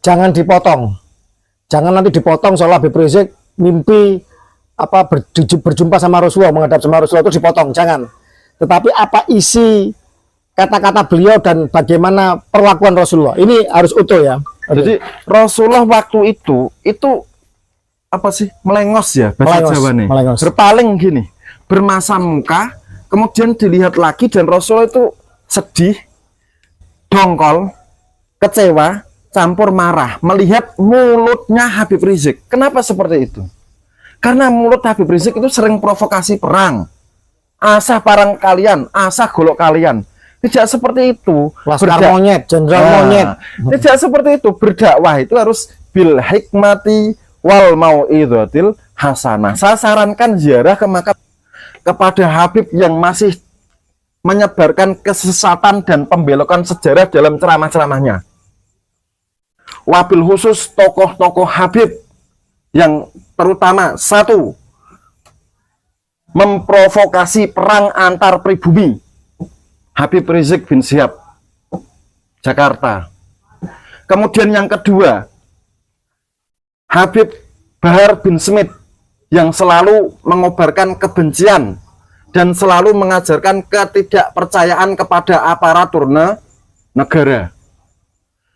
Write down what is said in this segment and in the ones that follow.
jangan dipotong. Jangan nanti dipotong soal Habib Rizik mimpi berjumpa sama Rasulullah, menghadap sama Rasulullah itu dipotong, jangan. Tetapi apa isi kata-kata beliau dan bagaimana perlakuan Rasulullah ini harus utuh ya. Jadi Rasulullah waktu itu apa sih, melengos ya bahasa Jawa nih, berpaling gini, bermasa muka, kemudian dilihat lagi dan Rasulullah itu sedih, dongkol, kecewa, campur marah melihat mulutnya Habib Rizik. Kenapa seperti itu? Karena mulut Habib Rizik itu sering provokasi perang, asah parang kalian, asah golok kalian. Tidak seperti itu. Laskar monyet, jenderal monyet. Tidak seperti itu. Berdakwah itu harus bil hikmati wal mau'izatil hasanah. Saya sarankan ziarah ke makam kepada Habib yang masih menyebarkan kesesatan dan pembelokan sejarah dalam ceramah-ceramahnya. Wabil khusus tokoh-tokoh Habib yang terutama satu, memprovokasi perang antar pribumi. Habib Rizik bin Syihab, Jakarta. Kemudian yang kedua, Habib Bahar bin Smith yang selalu mengobarkan kebencian dan selalu mengajarkan ketidakpercayaan kepada aparatur negara.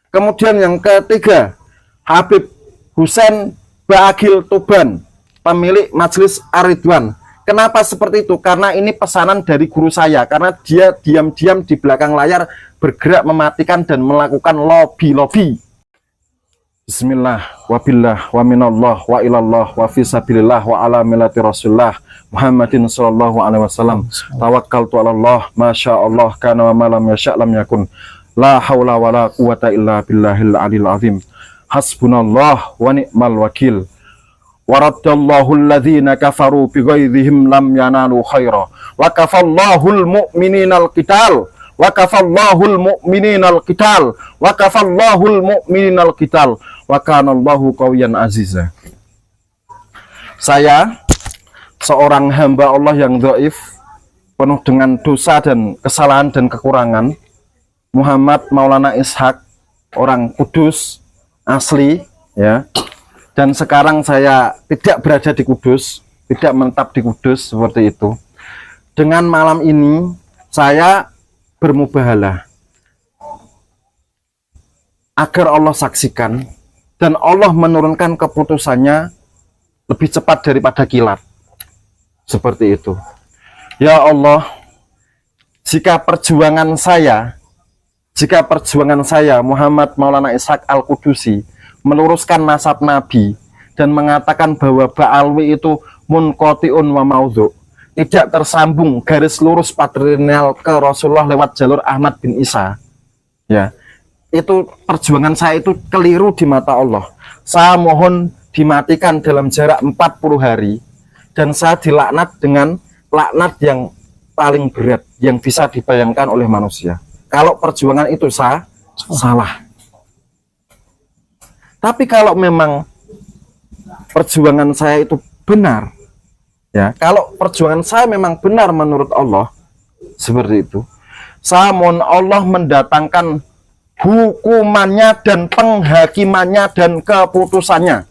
Kemudian yang ketiga, Habib Husain Baagil Tuban, pemilik Majelis Ar-Ridwan. Kenapa seperti itu? Karena ini pesanan dari guru saya, karena dia diam-diam di belakang layar bergerak mematikan dan melakukan lobby-lobby. Bismillah, wabillah, wa minallah, wa ilallah, wa fisabilillah, wa ala milati rasulullah Muhammadin sallallahu alaihi wasallam. Tawakkaltu ala Allah, masya Allah, kana wa malam yasha' lam yakun. La hawla wa la quwata illa billahil alil azim. Hasbunallah wa ni'mal wakil. Waraddallahu alladhina kafaru bighaidhihim lam yanalu khaira. Wa kafallahul mu'mininal qital. Wa kafallahul mu'mininal qital. Wa kafallahul mu'mininal qital. Wa kanallahu qawiyyan aziza. Saya seorang hamba Allah yang dhaif, penuh dengan dosa dan kesalahan dan kekurangan, Muhammad Maulana Ishak, orang Kudus asli ya. Dan sekarang saya tidak berada di Kudus, tidak menetap di Kudus seperti itu. Dengan malam ini saya bermubahalah agar Allah saksikan dan Allah menurunkan keputusannya lebih cepat daripada kilat. Seperti itu. Ya Allah, jika perjuangan saya Muhammad Maulana Ishak Al-Qudusi meluruskan nasab Nabi dan mengatakan bahwa Ba'alwi itu munqati'un wa maudhu, tidak tersambung garis lurus patrilineal ke Rasulullah lewat jalur Ahmad bin Isa, ya, itu perjuangan saya itu keliru di mata Allah. Saya mohon dimatikan dalam jarak 40 hari dan saya dilaknat dengan laknat yang paling berat yang bisa dibayangkan oleh manusia kalau perjuangan itu salah. Tapi kalau memang perjuangan saya itu benar, ya, kalau perjuangan saya memang benar menurut Allah seperti itu, saya mohon Allah mendatangkan hukumannya dan penghakimannya dan keputusannya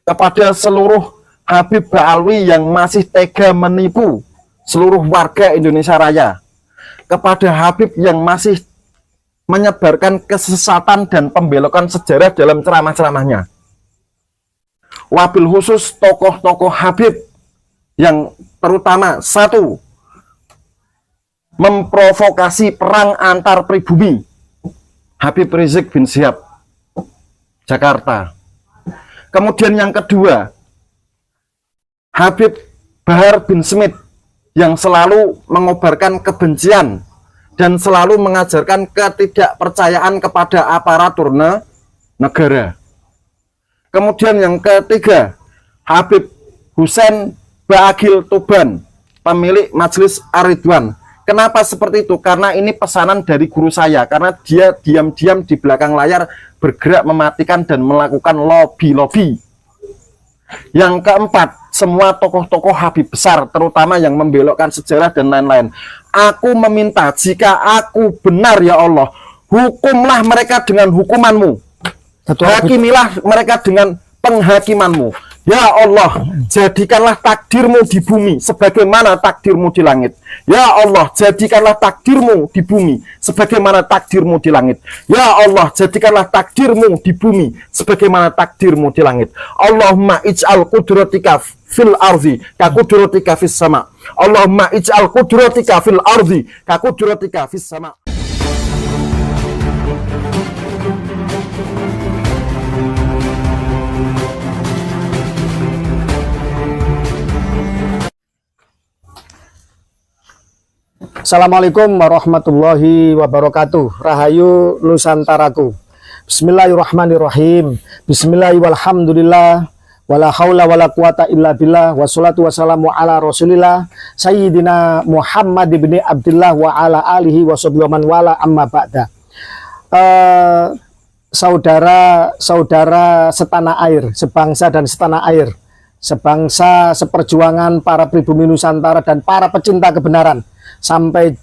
kepada seluruh Habib Ba'alwi yang masih tega menipu seluruh warga Indonesia Raya, kepada Habib yang masih menyebarkan kesesatan dan pembelokan sejarah dalam ceramah-ceramahnya. Wabil khusus tokoh-tokoh Habib yang terutama satu, memprovokasi perang antar pribumi. Habib Rizik bin Syihab, Jakarta. Kemudian yang kedua, Habib Bahar bin Smith yang selalu mengobarkan kebencian dan selalu mengajarkan ketidakpercayaan kepada aparatur negara. Kemudian yang ketiga, Habib Husain Baagil Tuban, pemilik Majelis Ar-Ridwan. Kenapa seperti itu? Karena ini pesanan dari guru saya, karena dia diam-diam di belakang layar bergerak mematikan dan melakukan lobby-lobby. Yang keempat, semua tokoh-tokoh Habib besar, terutama yang membelokkan sejarah dan lain-lain. Aku meminta, jika aku benar ya Allah, hukumlah mereka dengan hukumanmu. Hakimilah mereka dengan penghakimanmu. Ya Allah, jadikanlah takdirmu di bumi sebagaimana takdirmu di langit. Ya Allah, jadikanlah takdirmu di bumi sebagaimana takdirmu di langit. Ya Allah, jadikanlah takdirmu di bumi sebagaimana takdirmu di langit. Allahumma ij'al qudratika fil ardi ka qudratika fis sama. Allahumma ij'al qudratika fil ardi ka qudratika fis sama. Assalamualaikum warahmatullahi wabarakatuh. Rahayu Nusantaraku. Bismillahirrahmanirrahim. Bismillahirrahmanirrahim. Wala haula wala quwata illa billah. Wassalatu wassalamu ala rasulillah Sayyidina Muhammad ibni Abdillah wa ala alihi wa sahbihi man wala amma ba'da. Saudara-saudara setanah air, sebangsa dan setanah air, sebangsa, seperjuangan para pribumi Nusantara dan para pecinta kebenaran. Sampai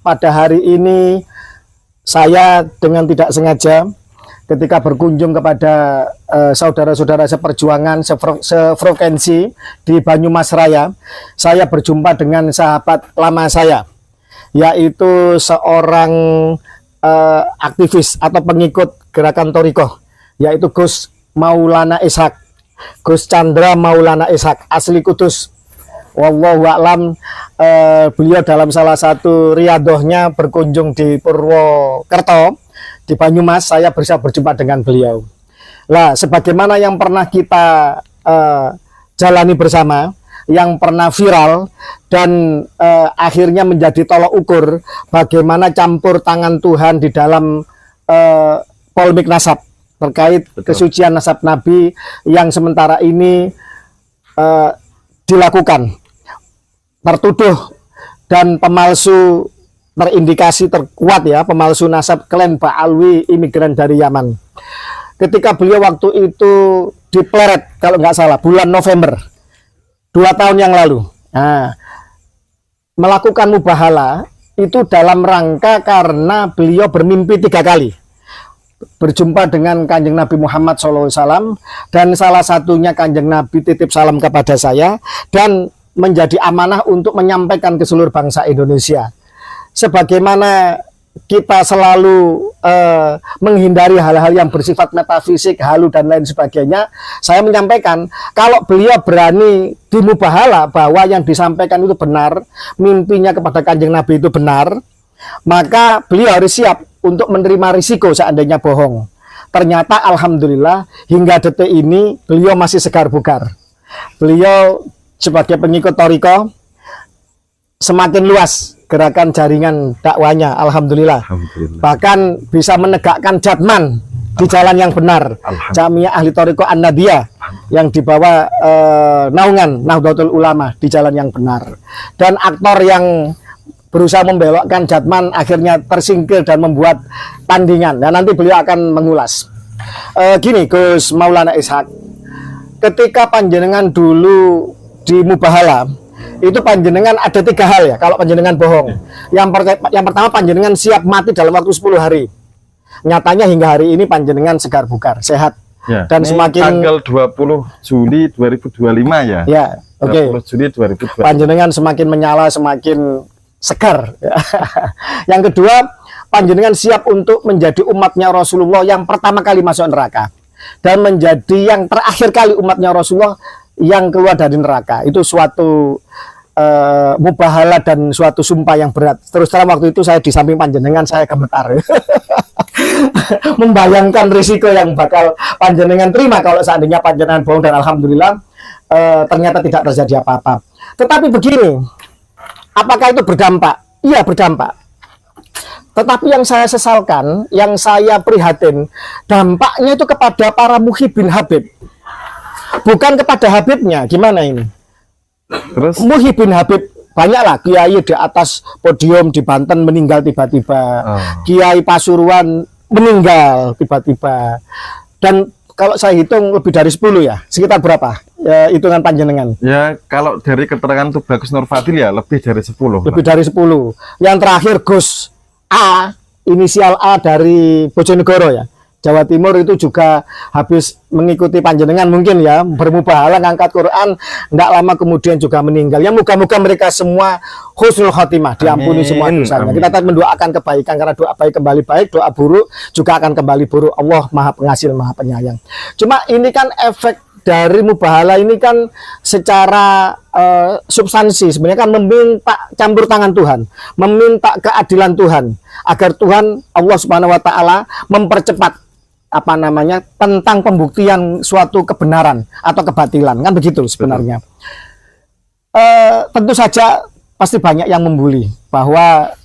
pada hari ini saya dengan tidak sengaja ketika berkunjung kepada saudara-saudara seperjuangan sefrekuensi di Banyumas Raya, saya berjumpa dengan sahabat lama saya, yaitu seorang aktivis atau pengikut gerakan Thoriqoh, yaitu Gus Maulana Ishaq, Gus Chandra Maulana Ishaq, asli Kudus. Wallahu a'lam. Beliau dalam salah satu riadohnya berkunjung di Purwokerto, di Banyumas. Saya bisa berjumpa dengan beliau. Lah, sebagaimana yang pernah kita jalani bersama, yang pernah viral dan akhirnya menjadi tolok ukur bagaimana campur tangan Tuhan di dalam polemik nasab terkait kesucian nasab Nabi yang sementara ini dilakukan. Tertuduh dan pemalsu, terindikasi terkuat ya, pemalsu nasab klan Ba'alwi, imigran dari Yaman. Ketika beliau waktu itu dipleret, kalau nggak salah, bulan November 2 tahun yang lalu, melakukan mubahala itu dalam rangka karena beliau bermimpi 3 kali berjumpa dengan Kanjeng Nabi Muhammad SAW, dan salah satunya Kanjeng Nabi titip salam kepada saya dan menjadi amanah untuk menyampaikan ke seluruh bangsa Indonesia. Sebagaimana kita selalu menghindari hal-hal yang bersifat metafisik, halu dan lain sebagainya, saya menyampaikan kalau beliau berani dimubahala bahwa yang disampaikan itu benar, mimpinya kepada Kanjeng Nabi itu benar, maka beliau harus siap untuk menerima risiko seandainya bohong. Ternyata alhamdulillah hingga detik ini beliau masih segar bugar. Beliau sebagai pengikut Thoriqoh semakin luas gerakan jaringan dakwanya, alhamdulillah. Bahkan bisa menegakkan jatman di jalan yang benar, Jamiah Ahli Thoriqoh An-Nadiyah yang dibawa naungan Nahdlatul Ulama di jalan yang benar. Dan aktor yang berusaha membelokkan jatman akhirnya tersingkir dan membuat tandingan. Dan nanti beliau akan mengulas. Gini Gus Maulana Ishaq, ketika panjenengan dulu di mubahala itu panjenengan ada 3 hal ya kalau panjenengan bohong. Yang pertama, panjenengan siap mati dalam waktu 10 hari. Nyatanya hingga hari ini panjenengan segar bugar, sehat ya, dan semakin tanggal 20 Juli 2025 ya. Ya, oke. 20 Juli 2025. Panjenengan semakin menyala, semakin segar. Yang kedua, panjenengan siap untuk menjadi umatnya Rasulullah yang pertama kali masuk neraka dan menjadi yang terakhir kali umatnya Rasulullah yang keluar dari neraka. Itu suatu mubahala dan suatu sumpah yang berat. Terus terang waktu itu saya di samping panjenengan saya gemetar membayangkan risiko yang bakal panjenengan terima kalau seandainya panjenengan bohong, dan alhamdulillah ternyata tidak terjadi apa-apa. Tetapi begini, apakah itu berdampak? Iya, berdampak. Tetapi yang saya sesalkan, yang saya prihatin, dampaknya itu kepada para muhibbin Habib, bukan kepada Habibnya. Gimana ini? Terus Muhibbin Habib banyaklah, kiai di atas podium di Banten meninggal tiba-tiba, kiai Pasuruan meninggal tiba-tiba, dan kalau saya hitung lebih dari 10 ya, sekitar berapa ya, hitungan panjenengan? Ya kalau dari keterangan tuh Bagus Nur Fadil ya lebih dari 10. Lebih dari 10. Yang terakhir Gus A, inisial A dari Bojonegoro ya, Jawa Timur itu juga habis mengikuti panjenengan mungkin ya, bermubahalah ngangkat Quran, tidak lama kemudian juga meninggal. Ya moga-moga mereka semua husnul khotimah, diampuni semua dosanya. Kita tetap mendoakan kebaikan, karena doa baik kembali baik, doa buruk juga akan kembali buruk. Allah Maha Pengasih, Maha Penyayang. Cuma ini kan efek dari mubahalah ini kan secara substansi sebenarnya kan meminta campur tangan Tuhan, meminta keadilan Tuhan agar Tuhan Allah Subhanahu wa taala mempercepat tentang pembuktian suatu kebenaran atau kebatilan, kan begitu sebenarnya. Tentu saja pasti banyak yang membuli bahwa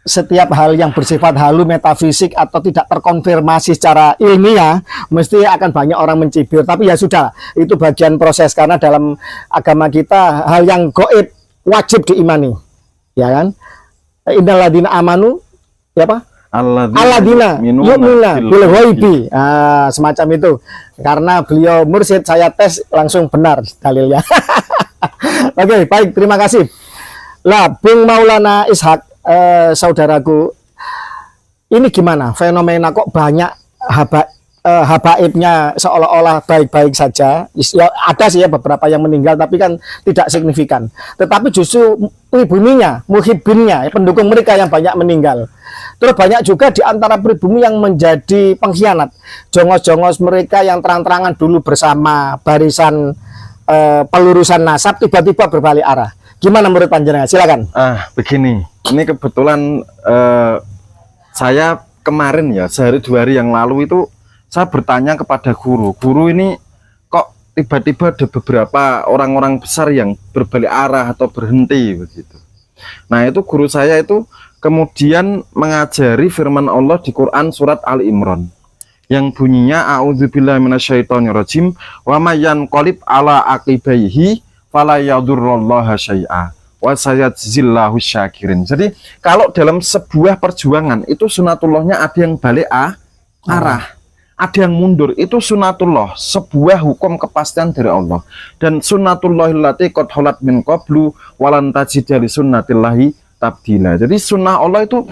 setiap hal yang bersifat halu, metafisik atau tidak terkonfirmasi secara ilmiah mesti akan banyak orang mencibir, tapi ya sudah, itu bagian proses, karena dalam agama kita hal yang gaib wajib diimani, ya kan. Innalladzina amanu ya apa? Alladzina yu'minuna bil ghaibi. Semacam itu. Karena beliau mursyid, saya tes langsung benar dalilnya. Oke, baik, terima kasih. Lah, Bung Maulana Ishak, saudaraku, ini gimana fenomena kok banyak habaibnya seolah-olah baik-baik saja? Ya, ada sih ya beberapa yang meninggal, tapi kan tidak signifikan. Tetapi justru pribuninya, muhibbinnya, pendukung mereka yang banyak meninggal. Terus banyak juga di antara pribumi yang menjadi pengkhianat. Jongos-jongos mereka yang terang-terangan dulu bersama barisan pelurusan nasab, tiba-tiba berbalik arah. Gimana menurut panjenengan? Silakan. Begini, ini kebetulan saya kemarin ya, sehari 2 hari yang lalu itu saya bertanya kepada guru ini kok tiba-tiba ada beberapa orang-orang besar yang berbalik arah atau berhenti begitu. Nah, itu guru saya itu kemudian mengajari firman Allah di Quran surat Ali Imran yang bunyinya a'udzubillahi minasyaitonirrajim wa may yanqalib ala aqibaihi fala yadurrullaha syai'a wa sayajzillahu syakirin. Jadi kalau dalam sebuah perjuangan itu sunatullahnya ada yang balik arah, ada yang mundur, itu sunatullah, sebuah hukum kepastian dari Allah. Dan sunatullahillati qad khalat min qablu walan tajida li sunnatillahi tabdila. Jadi sunnah Allah itu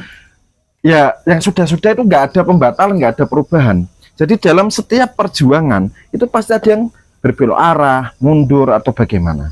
ya yang sudah-sudah itu nggak ada pembatalan, nggak ada perubahan. Jadi dalam setiap perjuangan itu pasti ada yang berbelok arah, mundur atau bagaimana.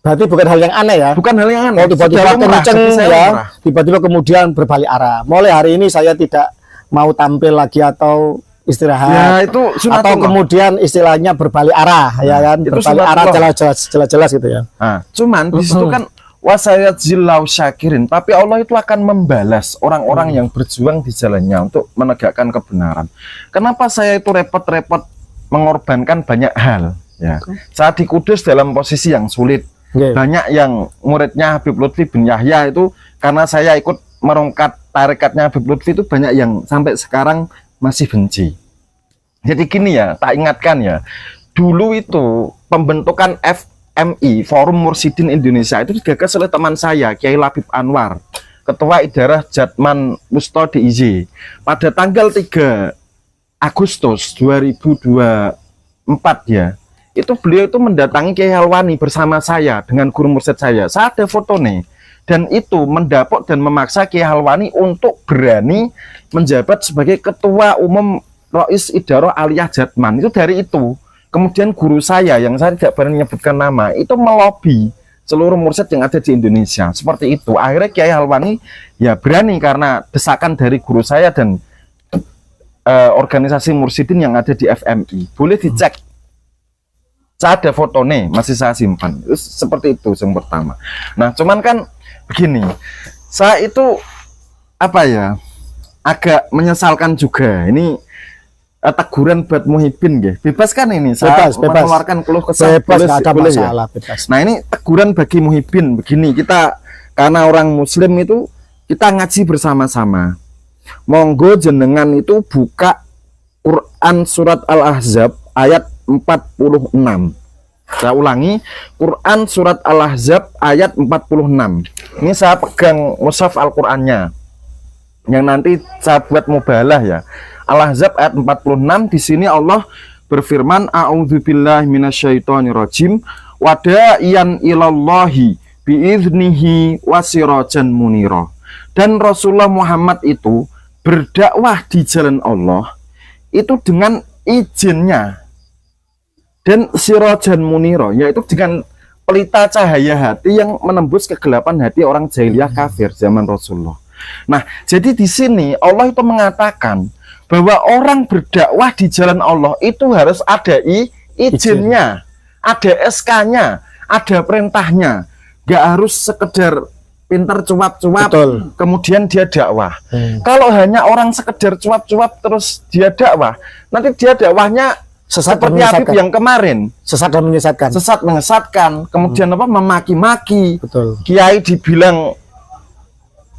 Berarti bukan hal yang aneh ya? Bukan hal yang aneh. Tiba-tiba kenceng ya, tiba-tiba kemudian berbalik arah. Mulai hari ini saya tidak mau tampil lagi atau istirahat. Ya, itu atau kemudian istilahnya berbalik arah, ya kan? Berbalik arah jelas-jelas gitu ya. Nah, cuman di situ kan wasayajzillahu syakirin, tapi Allah itu akan membalas orang-orang yang berjuang di jalannya untuk menegakkan kebenaran. Kenapa saya itu repot-repot mengorbankan banyak hal ya? Saat di Kudus dalam posisi yang sulit, banyak yang muridnya Habib Lutfi bin Yahya itu, karena saya ikut merongkat tarikatnya Habib Lutfi itu, banyak yang sampai sekarang masih benci. Jadi gini ya, tak ingatkan ya, dulu itu pembentukan FMI, Forum Mursyidin Indonesia, itu digagas oleh teman saya, Kiai Labib Anwar, Ketua Idarah Jatman Musto DIY. Pada tanggal 3 Agustus 2024 ya, itu beliau itu mendatangi Kiai Halwani bersama saya dengan guru mursyid saya. Saya ada foto nih. Dan itu mendapuk dan memaksa Kiai Halwani untuk berani menjabat sebagai Ketua Umum Rois Idarah Aliyah Jatman. Itu dari itu. Kemudian guru saya yang saya tidak berani menyebutkan nama itu melobi seluruh mursyid yang ada di Indonesia. Seperti itu. Akhirnya Kiai Halwani ya berani karena desakan dari guru saya dan organisasi mursyidin yang ada di FMI. Boleh dicek. Saya ada foto nih, masih saya simpan. Itu seperti itu yang pertama. Nah, cuman kan begini, saya itu apa ya, agak menyesalkan juga. Ini teguran buat Muhyiddin, ya. Bebas kan ini? Saya mengeluarkan keluh kesah. Bebas, ada masalah, ya? Bebas. Nah, ini teguran bagi Muhyiddin. Begini, kita karena orang Muslim itu kita ngaji bersama-sama. Monggo jenengan itu buka Quran surat Al-Ahzab ayat 46. Saya ulangi, Quran surat Al-Ahzab ayat 46. Ini saya pegang mushaf Al-Qur'annya yang nanti saya buat mubalah ya. Al-Ahzab ayat 46, di sini Allah berfirman, a'udzubillahi minasyaitonirrajim wa da'iyan ilallahi biiznihi wasirajan munira. Dan Rasulullah Muhammad itu berdakwah di jalan Allah itu dengan izinnya, dan sirajan muniro, yaitu dengan pelita cahaya hati yang menembus kegelapan hati orang jahiliyah kafir zaman Rasulullah. Nah, jadi di sini Allah itu mengatakan bahwa orang berdakwah di jalan Allah itu harus ada izinnya, ada SK-nya, ada perintahnya. Gak harus sekedar pintar cuap-cuap kemudian dia dakwah. Kalau hanya orang sekedar cuap-cuap terus dia dakwah, nanti dia dakwahnya Sesat seperti Habib yang kemarin, sesat dan menyesatkan. sesat menyesatkan, kemudian apa, memaki-maki. Betul. Kiai dibilang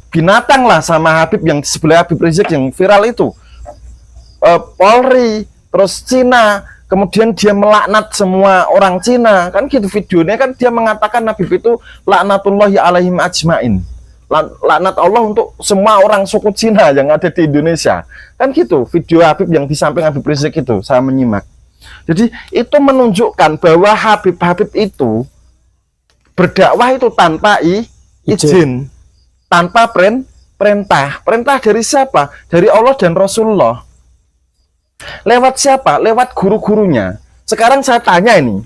binatang lah sama Habib yang di sebelah Habib Rizik yang viral itu. Polri, terus Cina, kemudian dia melaknat semua orang Cina, kan gitu videonya, kan dia mengatakan Habib itu laknatullahi alaihim ajmain, laknat Allah untuk semua orang suku Cina yang ada di Indonesia, kan gitu video Habib yang di samping Habib Rizik itu, saya menyimak. Jadi itu menunjukkan bahwa Habib-Habib itu berdakwah itu tanpa izin, tanpa perintah dari siapa? Dari Allah dan Rasulullah. Lewat siapa? Lewat guru-gurunya. Sekarang saya tanya ini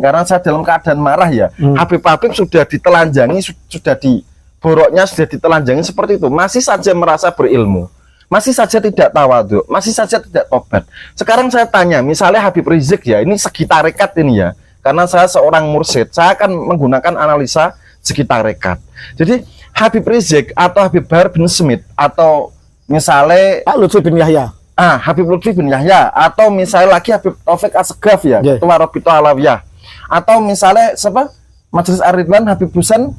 karena saya dalam keadaan marah ya. Habib-habib sudah ditelanjangi, sudah diboroknya, sudah ditelanjangi seperti itu, masih saja merasa berilmu, masih saja tidak tawadhu, masih saja tidak tobat. Sekarang saya tanya, misalnya Habib Rizik ya, ini segi tarekat ini ya, karena saya seorang mursyid, saya akan menggunakan analisa segi tarekat. Jadi Habib Rizik atau Habib Bahar bin Smith atau misalnya Pak Lutfi bin Yahya, Habib Lutfi bin Yahya, atau misalnya lagi Habib Taufik Assegaf ya, Ketua Rabito Alawiyah, atau misalnya siapa, Majelis Ar-Ridwan Habib Husain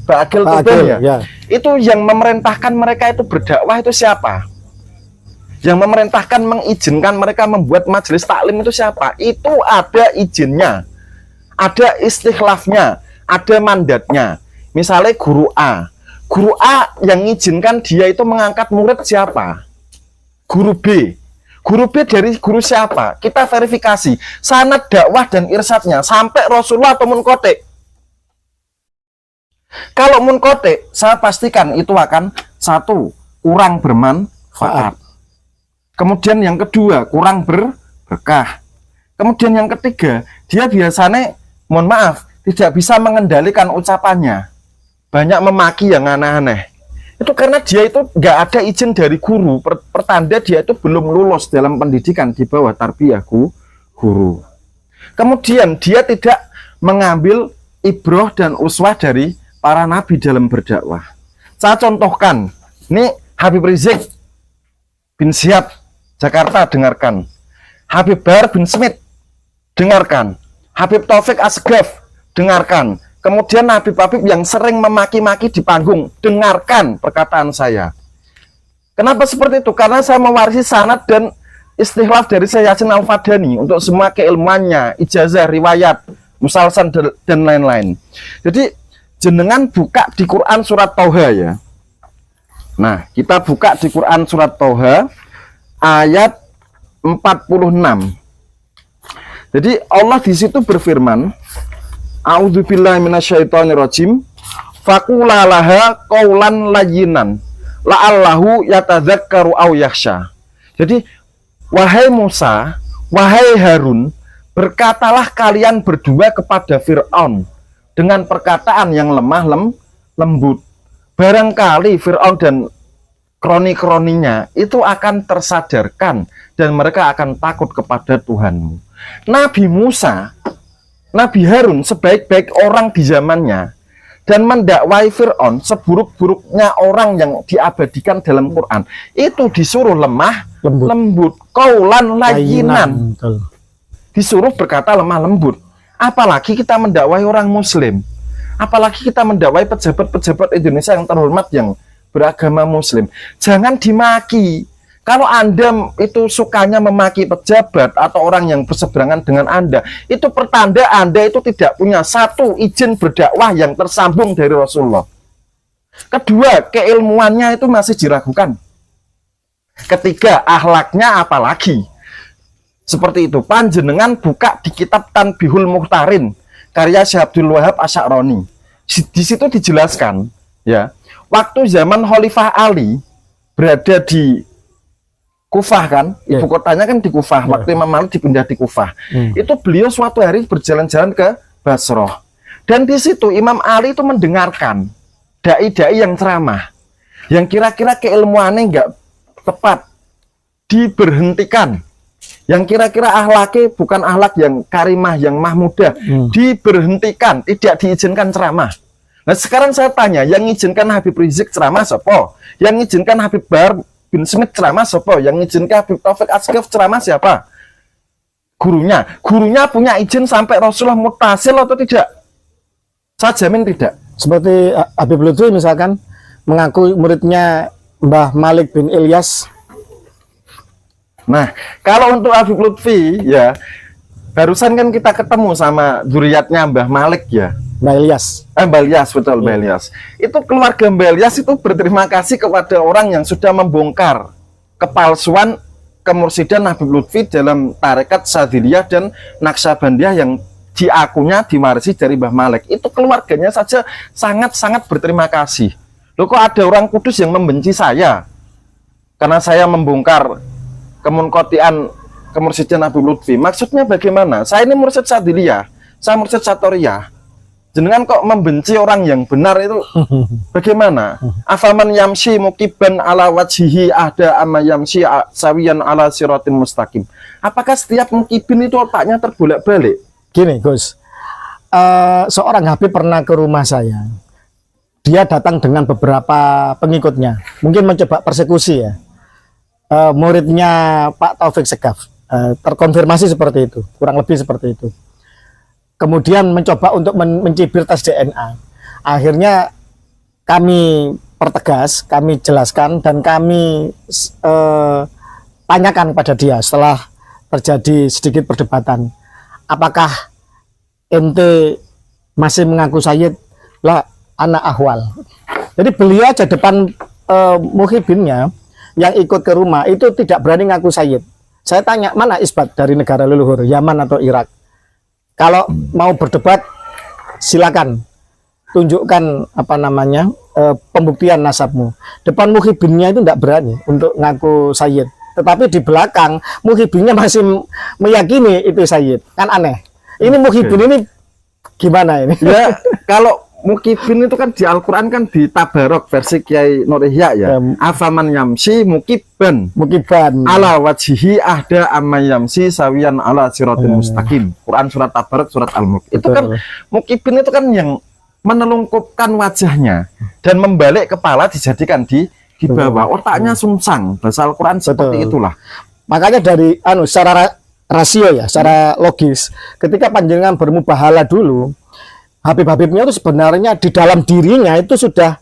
Ba'akil Tuban ya. Itu yang memerintahkan mereka itu berdakwah itu siapa? Yang memerintahkan, mengizinkan mereka membuat majelis taklim itu siapa? Itu ada izinnya, ada istikhlafnya, ada mandatnya. Misalnya guru A yang mengizinkan dia itu mengangkat murid siapa? Guru B dari guru siapa? Kita verifikasi sanad dakwah dan irsyadnya sampai Rasulullah atau munqati. Kalau munqati, saya pastikan itu akan satu, kurang bermanfaat. Kemudian yang kedua, kurang berkah. Kemudian yang ketiga, dia biasanya, mohon maaf, tidak bisa mengendalikan ucapannya, banyak memaki yang aneh-aneh. Itu karena dia itu nggak ada izin dari guru, pertanda dia itu belum lulus dalam pendidikan di bawah tarbiyah guru. Kemudian dia tidak mengambil ibroh dan uswah dari para nabi dalam berdakwah. Saya contohkan, ini Habib Rizik bin Syihab Jakarta, dengarkan. Habib Bahar bin Smith, dengarkan. Habib Taufik Assegaf, dengarkan. Kemudian Habib-habib yang sering memaki-maki di panggung, dengarkan perkataan saya. Kenapa seperti itu? Karena saya mewarisi sanad dan istikhlaf dari Syekh Yasin Al-Fadani untuk semua keilmuannya, ijazah, riwayat, musalsan, dan lain-lain. Jadi jenengan buka di Quran surat Toha ya. Nah, kita buka di Quran surat Toha ayat 46. Jadi Allah di situ berfirman, A'udzubillahi minasyaitonirrajim. Faqulalaha qaulan layyinan la'allahu yatadzakkaru aw yakhsha. Jadi wahai Musa, wahai Harun, berkatalah kalian berdua kepada Fir'aun dengan perkataan yang lemah lembut. Barangkali Fir'aun dan kroni-kroninya itu akan tersadarkan dan mereka akan takut kepada Tuhanmu. Nabi Musa, Nabi Harun sebaik-baik orang di zamannya dan mendakwai Fir'aun seburuk-buruknya orang yang diabadikan dalam Quran, itu disuruh lemah lembut, qaulan layyinan, disuruh berkata lemah lembut. Apalagi kita mendakwai orang muslim, apalagi kita mendakwai pejabat-pejabat Indonesia yang terhormat yang beragama muslim. Jangan dimaki. Kalau Anda itu sukanya memaki pejabat atau orang yang berseberangan dengan Anda, itu pertanda Anda itu tidak punya satu izin berdakwah yang tersambung dari Rasulullah. Kedua, keilmuannya itu masih diragukan. Ketiga, akhlaknya apalagi. Seperti itu. Panjenengan buka di kitab Tanbihul Muhtarin karya Syekh Abdul Wahab Asy'arani. Di situ dijelaskan, ya, waktu zaman Khalifah Ali berada di Kufah kan, Ya. ibu kotanya kan di Kufah. Ya. Waktu Imam Malik dipindah di Kufah, Hmm. itu beliau suatu hari berjalan-jalan ke Basrah. Dan di situ Imam Ali itu mendengarkan dai-dai yang ceramah, yang kira-kira keilmuannya nggak tepat, diberhentikan. Yang kira-kira ahlaknya bukan ahlak yang karimah, yang mahmudah, diberhentikan, tidak diizinkan ceramah. Nah sekarang saya tanya, yang izinkan Habib Rizik ceramah siapa? Yang izinkan Habib Bahar bin Smith ceramah siapa? Yang izinkan Habib Taufik Asgaf ceramah siapa? Gurunya. Gurunya punya izin sampai Rasulullah mutasil atau tidak? Saya jamin tidak. Seperti Habib Lutfi misalkan mengaku muridnya Mbah Malik bin Ilyas. Nah, kalau untuk Habib Lutfi ya, barusan kan kita ketemu sama zuriatnya Mbah Malik ya. Mbah Ilyas. Mbah Ilyas, betul Mbah Ilyas. Itu keluarga Mbah Ilyas itu berterima kasih kepada orang yang sudah membongkar kepalsuan kemursidan Habib Lutfi dalam tarekat Sadiliyah dan Naksabandiyah yang diakunya diwarisi dari Mbah Malik. Itu keluarganya saja sangat-sangat berterima kasih. Loh kok ada orang Kudus yang membenci saya karena saya membongkar kemunkotian kemursidan Habib Lutfi? Maksudnya bagaimana? Saya ini mursid Sadiliyah, saya mursid Satoriyah. Jenengan kok membenci orang yang benar itu bagaimana? Afaman yamshi mukiban ala wajhihi ahda amma yamshi sawiyan ala siratin mustaqim. Apakah setiap mukibin itu otaknya terbolak-balik? Gini Gus, seorang Habib pernah ke rumah saya. Dia datang dengan beberapa pengikutnya, mungkin mencoba persekusi ya. Muridnya Pak Taufik Segaf, terkonfirmasi seperti itu, kurang lebih seperti itu. Kemudian mencoba untuk mencibir tes DNA. Akhirnya kami pertegas, kami jelaskan dan kami tanyakan kepada dia setelah terjadi sedikit perdebatan. Apakah ente masih mengaku Sayyid? Lah, anak ahwal. Jadi beliau aja depan muhibinnya yang ikut ke rumah itu tidak berani ngaku Sayyid. Saya tanya, mana isbat dari negara leluhur, Yaman atau Irak? Kalau mau berdebat, silakan tunjukkan apa namanya pembuktian nasabmu. Depan muhibinnya itu tidak berani untuk ngaku Sayyid. Tetapi di belakang muhibinnya masih meyakini itu Sayyid. Kan aneh. Ini muhibin ini gimana ini? Ya, kalau mukibin itu kan di Al-Quran kan di Tabarok versi Kiai Nur Ihya ya. Afaman yamsi mukiban Mukiban ala wajhihi ahda amma yamsi sawiyan ala siratin mustaqim. Quran surat Tabarok, surat Al-Mulk. Itu kan mukibin itu kan yang menelungkupkan wajahnya dan membalik kepala dijadikan di bawah. Otaknya sungsang. Bahasa Al-Quran seperti itulah. Makanya dari secara rasio ya, secara logis, ketika panjenengan bermubahala dulu, Habib-habibnya itu sebenarnya di dalam dirinya itu sudah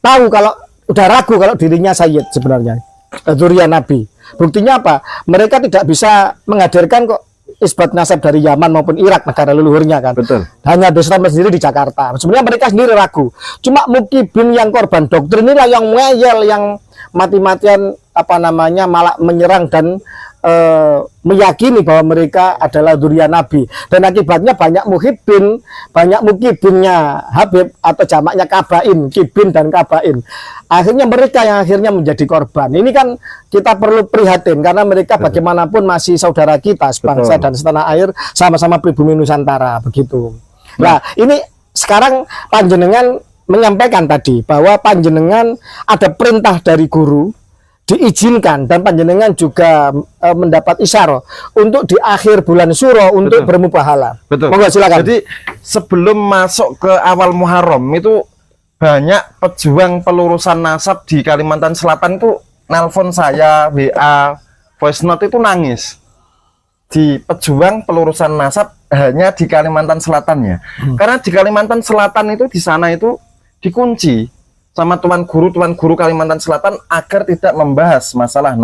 tahu kalau udah ragu kalau dirinya Sayyid sebenarnya, dzurriyyah Nabi. Buktinya apa? Mereka tidak bisa menghadirkan kok isbat nasab dari Yaman maupun Irak, negara leluhurnya kan. Betul. Hanya Islam sendiri di Jakarta. Sebenarnya mereka sendiri ragu. Cuma mukibin yang korban doktrin inilah yang ngeyel, yang mati-matian apa namanya malah menyerang dan meyakini bahwa mereka adalah dzurriyyah Nabi, dan akibatnya banyak muhibbin, banyak mukibinnya Habib atau jamaknya kabain, kibin dan kabain. Akhirnya mereka yang akhirnya menjadi korban. Ini kan kita perlu prihatin karena mereka bagaimanapun masih saudara kita sebangsa dan setanah air, sama-sama pribumi Nusantara begitu. Nah, ini sekarang panjenengan menyampaikan tadi bahwa panjenengan ada perintah dari guru diizinkan dan panjenengan juga mendapat isyarah untuk di akhir bulan Suro untuk bermubahala. Betul. Monggo silakan. Jadi sebelum masuk ke awal Muharram itu banyak pejuang pelurusan nasab di Kalimantan Selatan itu nelpon saya, WA, voice note itu nangis. Di pejuang pelurusan nasab hanya di Kalimantan Selatan ya. Karena di Kalimantan Selatan itu di sana itu dikunci sama tuan guru Kalimantan Selatan agar tidak membahas masalah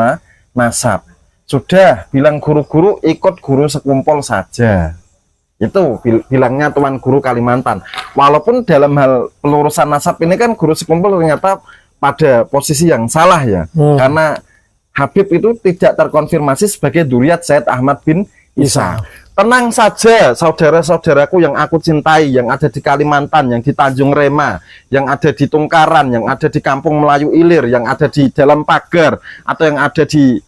nasab. Sudah bilang guru-guru ikut guru sekumpul saja. Itu bilangnya tuan guru Kalimantan. Walaupun dalam hal pelurusan nasab ini kan guru sekumpul ternyata pada posisi yang salah ya. Karena Habib itu tidak terkonfirmasi sebagai dzurriyyah Sayyid Ahmad bin Isa. Tenang saja saudara-saudaraku yang aku cintai, yang ada di Kalimantan, yang di Tanjung Rema, yang ada di Tungkaran, yang ada di Kampung Melayu Ilir, yang ada di dalam pagar, atau yang ada di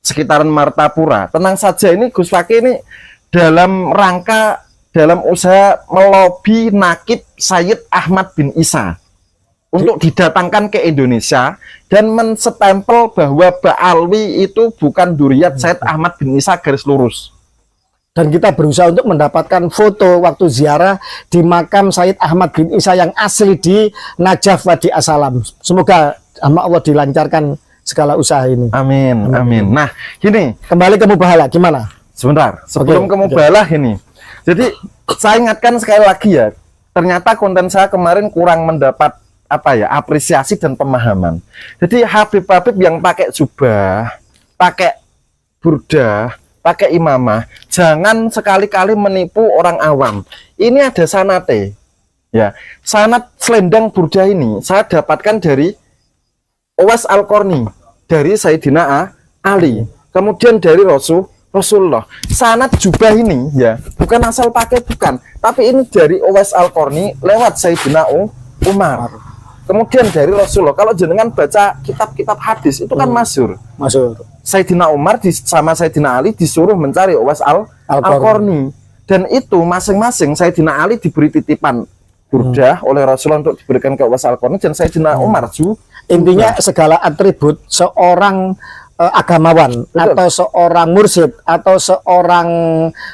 sekitaran Martapura. Tenang saja, ini Gus Fakih ini dalam usaha melobi nakib Sayyid Ahmad bin Isa untuk didatangkan ke Indonesia dan menstempel bahwa Ba'alwi itu bukan duriyat Sayyid Ahmad bin Isa garis lurus. Dan kita berusaha untuk mendapatkan foto waktu ziarah di makam Sayyid Ahmad bin Isa yang asli di Najaf Wadi Asalam. Semoga sama Allah dilancarkan segala usaha ini. Amin, amin. Nah, gini, kembali ke Mubahalah, gimana? Sebentar, sebelum ke Mubahalah ini. Jadi, saya ingatkan sekali lagi ya, ternyata konten saya kemarin kurang mendapat apresiasi dan pemahaman. Jadi Habib-habib yang pakai jubah, pakai burdah, pakai imamah, jangan sekali-kali menipu orang awam. Ini ada sanate. Ya, sanat selendang burdah ini saya dapatkan dari Uwais Al-Qarni, dari Sayyidina Ali, kemudian dari Rasulullah. Sanat jubah ini ya, bukan asal pakai, bukan, tapi ini dari Uwais Al-Qarni lewat Sayyidina Umar. Kemudian dari Rasulullah. Kalau jenengan baca kitab-kitab hadis itu kan masyhur. Sayyidina Umar sama Sayyidina Ali disuruh mencari Uwais Al-Qarni. Dan itu masing-masing Sayyidina Ali diberi titipan burdah oleh Rasulullah untuk diberikan ke Uwais Al-Qarni, dan Sayyidina Umar juga. Intinya segala atribut seorang agamawan, betul, atau seorang mursyid atau seorang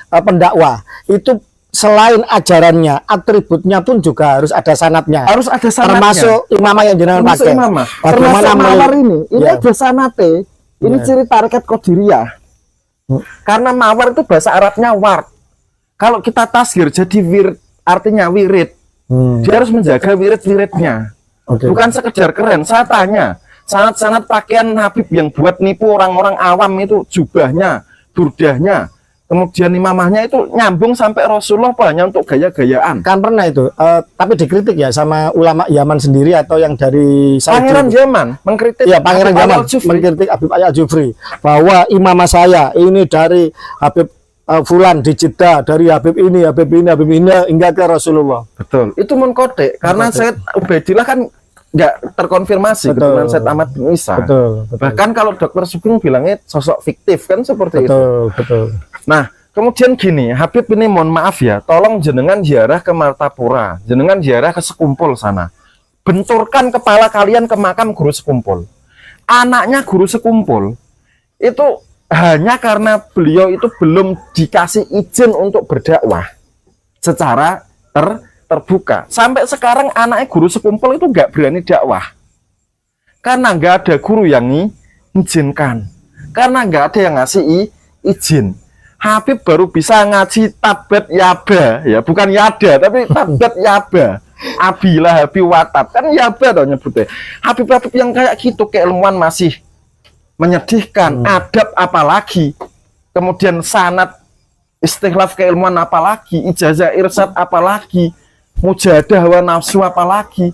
pendakwah itu selain ajarannya, atributnya pun juga harus ada sanatnya. Harus ada sanatnya. Termasuk imamah yang jenengan pakai. Bagaimana mawar ini ya, ada sanate. Ini ciri tarekat Qadiriyah. Karena mawar itu bahasa Arabnya ward. Kalau kita tasghir jadi wirid, artinya wirid. Dia harus menjaga wirid-wiridnya. Bukan sekedar keren. Saya tanya, sanat-sanat pakaian Habib yang buat nipu orang-orang awam itu, jubahnya, burdahnya, kemudian imamahnya itu nyambung sampai Rasulullah, apa hanya untuk gaya-gayaan? Kan pernah itu, tapi dikritik ya sama ulama Yaman sendiri atau yang dari Pangeran Yaman mengkritik. Ya, Pangeran Yaman mengkritik Habib Al-Jufri bahwa imamah saya ini dari Habib Fulan di Jeddah, dari Habib ini hingga ke Rasulullah. Betul. Itu mengkotek karena Sayyid Ubaidillah kan nggak terkonfirmasi keturunan Sayyid Ahmad bin Isa. Betul. Bahkan kalau Dr. Sugeng bilangnya sosok fiktif kan seperti itu. Betul. Nah, kemudian gini, Habib ini mohon maaf ya, tolong jenengan ziarah ke Martapura, jenengan ziarah ke Sekumpul sana. Benturkan kepala kalian ke makam Guru Sekumpul. Anaknya Guru Sekumpul itu hanya karena beliau itu belum dikasih izin untuk berdakwah secara terbuka. Sampai sekarang anaknya Guru Sekumpul itu nggak berani dakwah. Karena nggak ada guru yang mengizinkan. Karena nggak ada yang ngasih izin. Habib baru bisa ngaji tabat yaba, ya bukan yada, tapi tabat yaba. Abilah Habib Watab, kan yaba tau nyebutnya. Habib-habib yang kayak gitu, keilmuan masih menyedihkan, adab apalagi, kemudian sanad istighlaf keilmuan apalagi, ijazah irsyad apalagi, mujahadah hawa nafsu apalagi,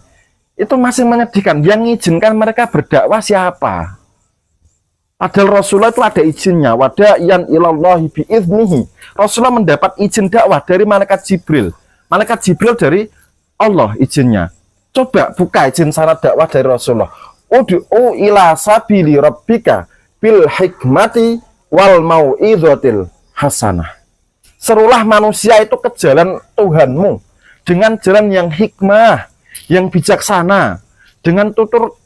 itu masih menyedihkan. Yang mengizinkan mereka berdakwah siapa? Padahal Rasulullah itu ada izinnya, wada'iyan ilallahi bi'idnihi. Rasulullah mendapat izin dakwah dari malaikat Jibril. Malaikat Jibril dari Allah izinnya. Coba buka izin sanad dakwah dari Rasulullah. Ud'u ila sabili rabbika bil hikmati wal mau'idhatil hasanah. Serulah manusia itu ke jalan Tuhanmu dengan jalan yang hikmah, yang bijaksana, dengan tutur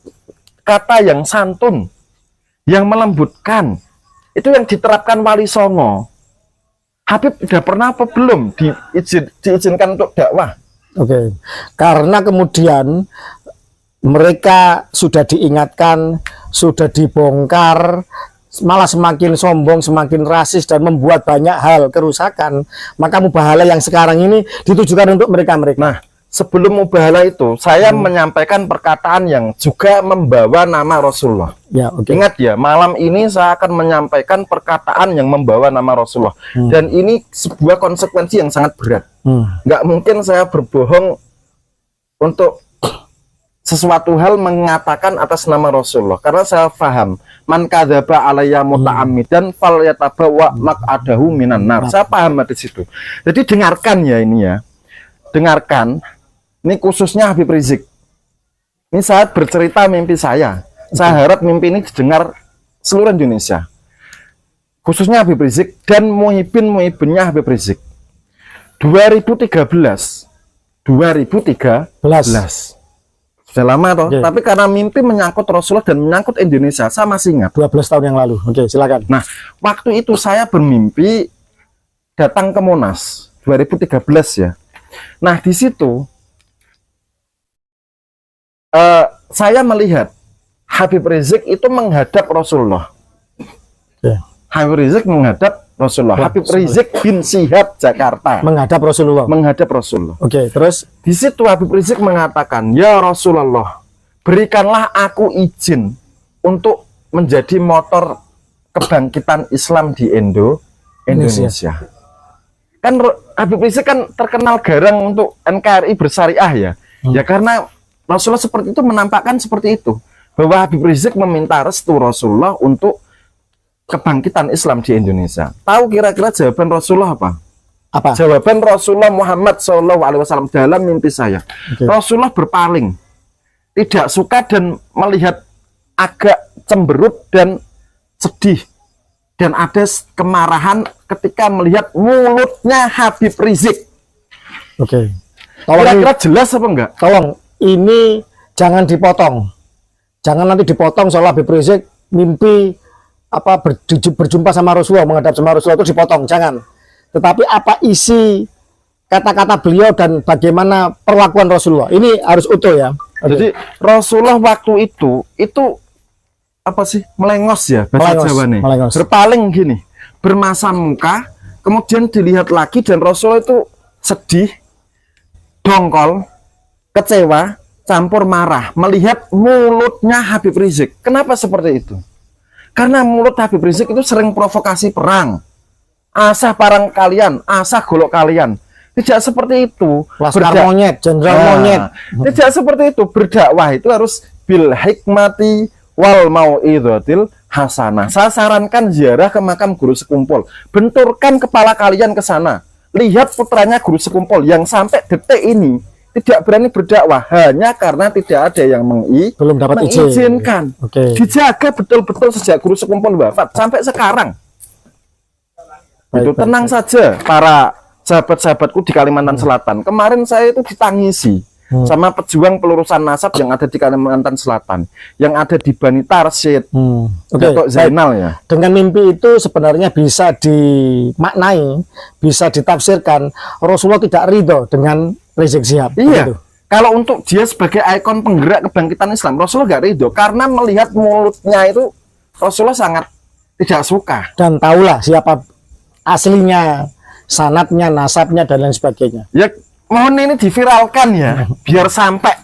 kata yang santun, yang melembutkan. Itu yang diterapkan Wali Songo. Habib sudah pernah apa belum diizinkan untuk dakwah? Oke. Karena kemudian mereka sudah diingatkan, sudah dibongkar, malah semakin sombong, semakin rasis, dan membuat banyak hal kerusakan. Maka mubahalah yang sekarang ini ditujukan untuk mereka-mereka. Nah, sebelum mubahalah itu, saya menyampaikan perkataan yang juga membawa nama Rasulullah. Ya, Ingat ya, malam ini saya akan menyampaikan perkataan yang membawa nama Rasulullah. Dan ini sebuah konsekuensi yang sangat berat. Nggak mungkin saya berbohong untuk sesuatu hal mengatakan atas nama Rasulullah, karena saya paham man kadzaba alayya muta'ammidan fal yatabawa maq'adahu minan nar. Saya paham di situ. Jadi dengarkan ya ini ya. Dengarkan. Ini khususnya Habib Rizik. Ini saya bercerita mimpi saya. Saya harap mimpi ini didengar seluruh Indonesia. khususnya Habib Rizik dan muhibinnya Habib Rizik. 2013. Sudah lama toh, Oke. tapi karena mimpi menyangkut Rasulullah dan menyangkut Indonesia, saya masih ingat. 12 tahun yang lalu. Oke, silakan. Nah, waktu itu saya bermimpi datang ke Monas 2013 ya. Nah, di situ saya melihat Habib Rizik itu menghadap Rasulullah. Oke. Habib Rizik menghadap Rasulullah. Wah, Habib Rizik bin Syihab Jakarta Menghadap Rasulullah. menghadap Rasulullah. Oke, terus Di situ Habib Rizik mengatakan, "Ya Rasulullah, berikanlah aku izin untuk menjadi motor kebangkitan Islam di Indonesia." Kan Habib Rizik kan terkenal garang untuk NKRI bersyariah ya. Ya karena Rasulullah seperti itu menampakkan seperti itu, bahwa Habib Rizik meminta restu Rasulullah untuk kebangkitan Islam di Indonesia. Tahu kira-kira jawaban Rasulullah apa? apa? Jawaban Rasulullah Muhammad SAW dalam mimpi saya. Oke. Rasulullah berpaling, tidak suka dan melihat agak cemberut dan sedih, dan ada kemarahan ketika melihat mulutnya Habib Rizik. Oke. Tolong, Kira-kira jelas apa enggak? tolong ini jangan dipotong. Jangan nanti dipotong soal Habib Rizik mimpi berjumpa sama Rasulullah, menghadap sama Rasulullah itu dipotong, jangan. Tetapi apa isi kata-kata beliau dan bagaimana perlakuan Rasulullah ini harus utuh ya. Oke. Jadi Rasulullah waktu itu apa sih, melengos ya bahasa Melengos, Jawa nih, melengos. berpaling gini, bermasam muka, kemudian dilihat lagi dan Rasulullah itu sedih, dongkol, kecewa, campur marah melihat mulutnya Habib Rizik. Kenapa seperti itu? Karena mulut Habib Rizik itu sering provokasi perang, asah parang kalian, asah golok kalian. Tidak seperti itu. Laskar monyet, jenderal monyet. Tidak seperti itu. Berdakwah itu harus bil hikmati wal mauidhatil hasanah. Saya sarankan ziarah ke makam guru sekumpul. Benturkan kepala kalian ke sana. Lihat putranya guru sekumpul yang sampai detik ini tidak berani berdakwah hanya karena tidak ada yang Belum dapat izin. mengizinkan. Oke. Dijaga betul-betul sejak guru sekumpul wafat sampai sekarang. Itu tenang saja para sahabat-sahabatku di Kalimantan Selatan. Kemarin saya itu ditangisi sama pejuang pelurusan nasab yang ada di Kalimantan Selatan, yang ada di Bani Tarsyid, Oke, Datuk baik. Zainal ya. Dengan mimpi itu sebenarnya bisa dimaknai, bisa ditafsirkan Rasulullah tidak ridho dengan Rizik Syihab. Iya. Begitu. Kalau untuk dia sebagai ikon penggerak kebangkitan Islam, Rasulullah nggak ridho karena melihat mulutnya itu Rasulullah sangat tidak suka. Dan tahulah siapa aslinya, sanatnya, nasabnya dan lain sebagainya. Ya mohon ini diviralkan ya, biar sampai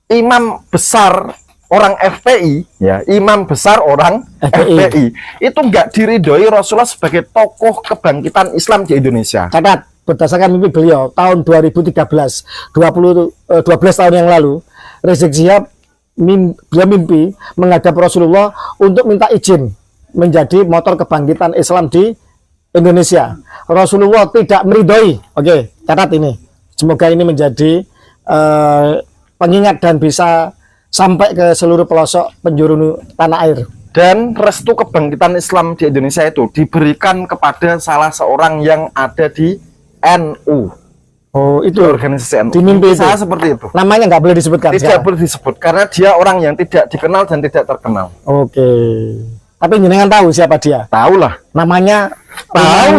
imam besar orang FPI ya, imam besar orang FPI itu nggak diridhoi Rasulullah sebagai tokoh kebangkitan Islam di Indonesia. Catat, berdasarkan mimpi beliau tahun 2013, 12 tahun yang lalu, Rizik Syihab beliau mimpi menghadap Rasulullah untuk minta izin menjadi motor kebangkitan Islam di Indonesia. Rasulullah tidak meridhoi. Oke, catat ini. Semoga ini menjadi pengingat dan bisa sampai ke seluruh pelosok penjuru tanah air. Dan restu kebangkitan Islam di Indonesia itu diberikan kepada salah seorang yang ada di NU. Oh, itu Organisasi NU. di mimpi itu. Saya seperti itu. Namanya nggak boleh disebutkan. Tidak sekarang. boleh disebut karena dia orang yang tidak dikenal dan tidak terkenal. Oke. Tapi jenengan tahu siapa dia? Tahu lah. Namanya Tahu.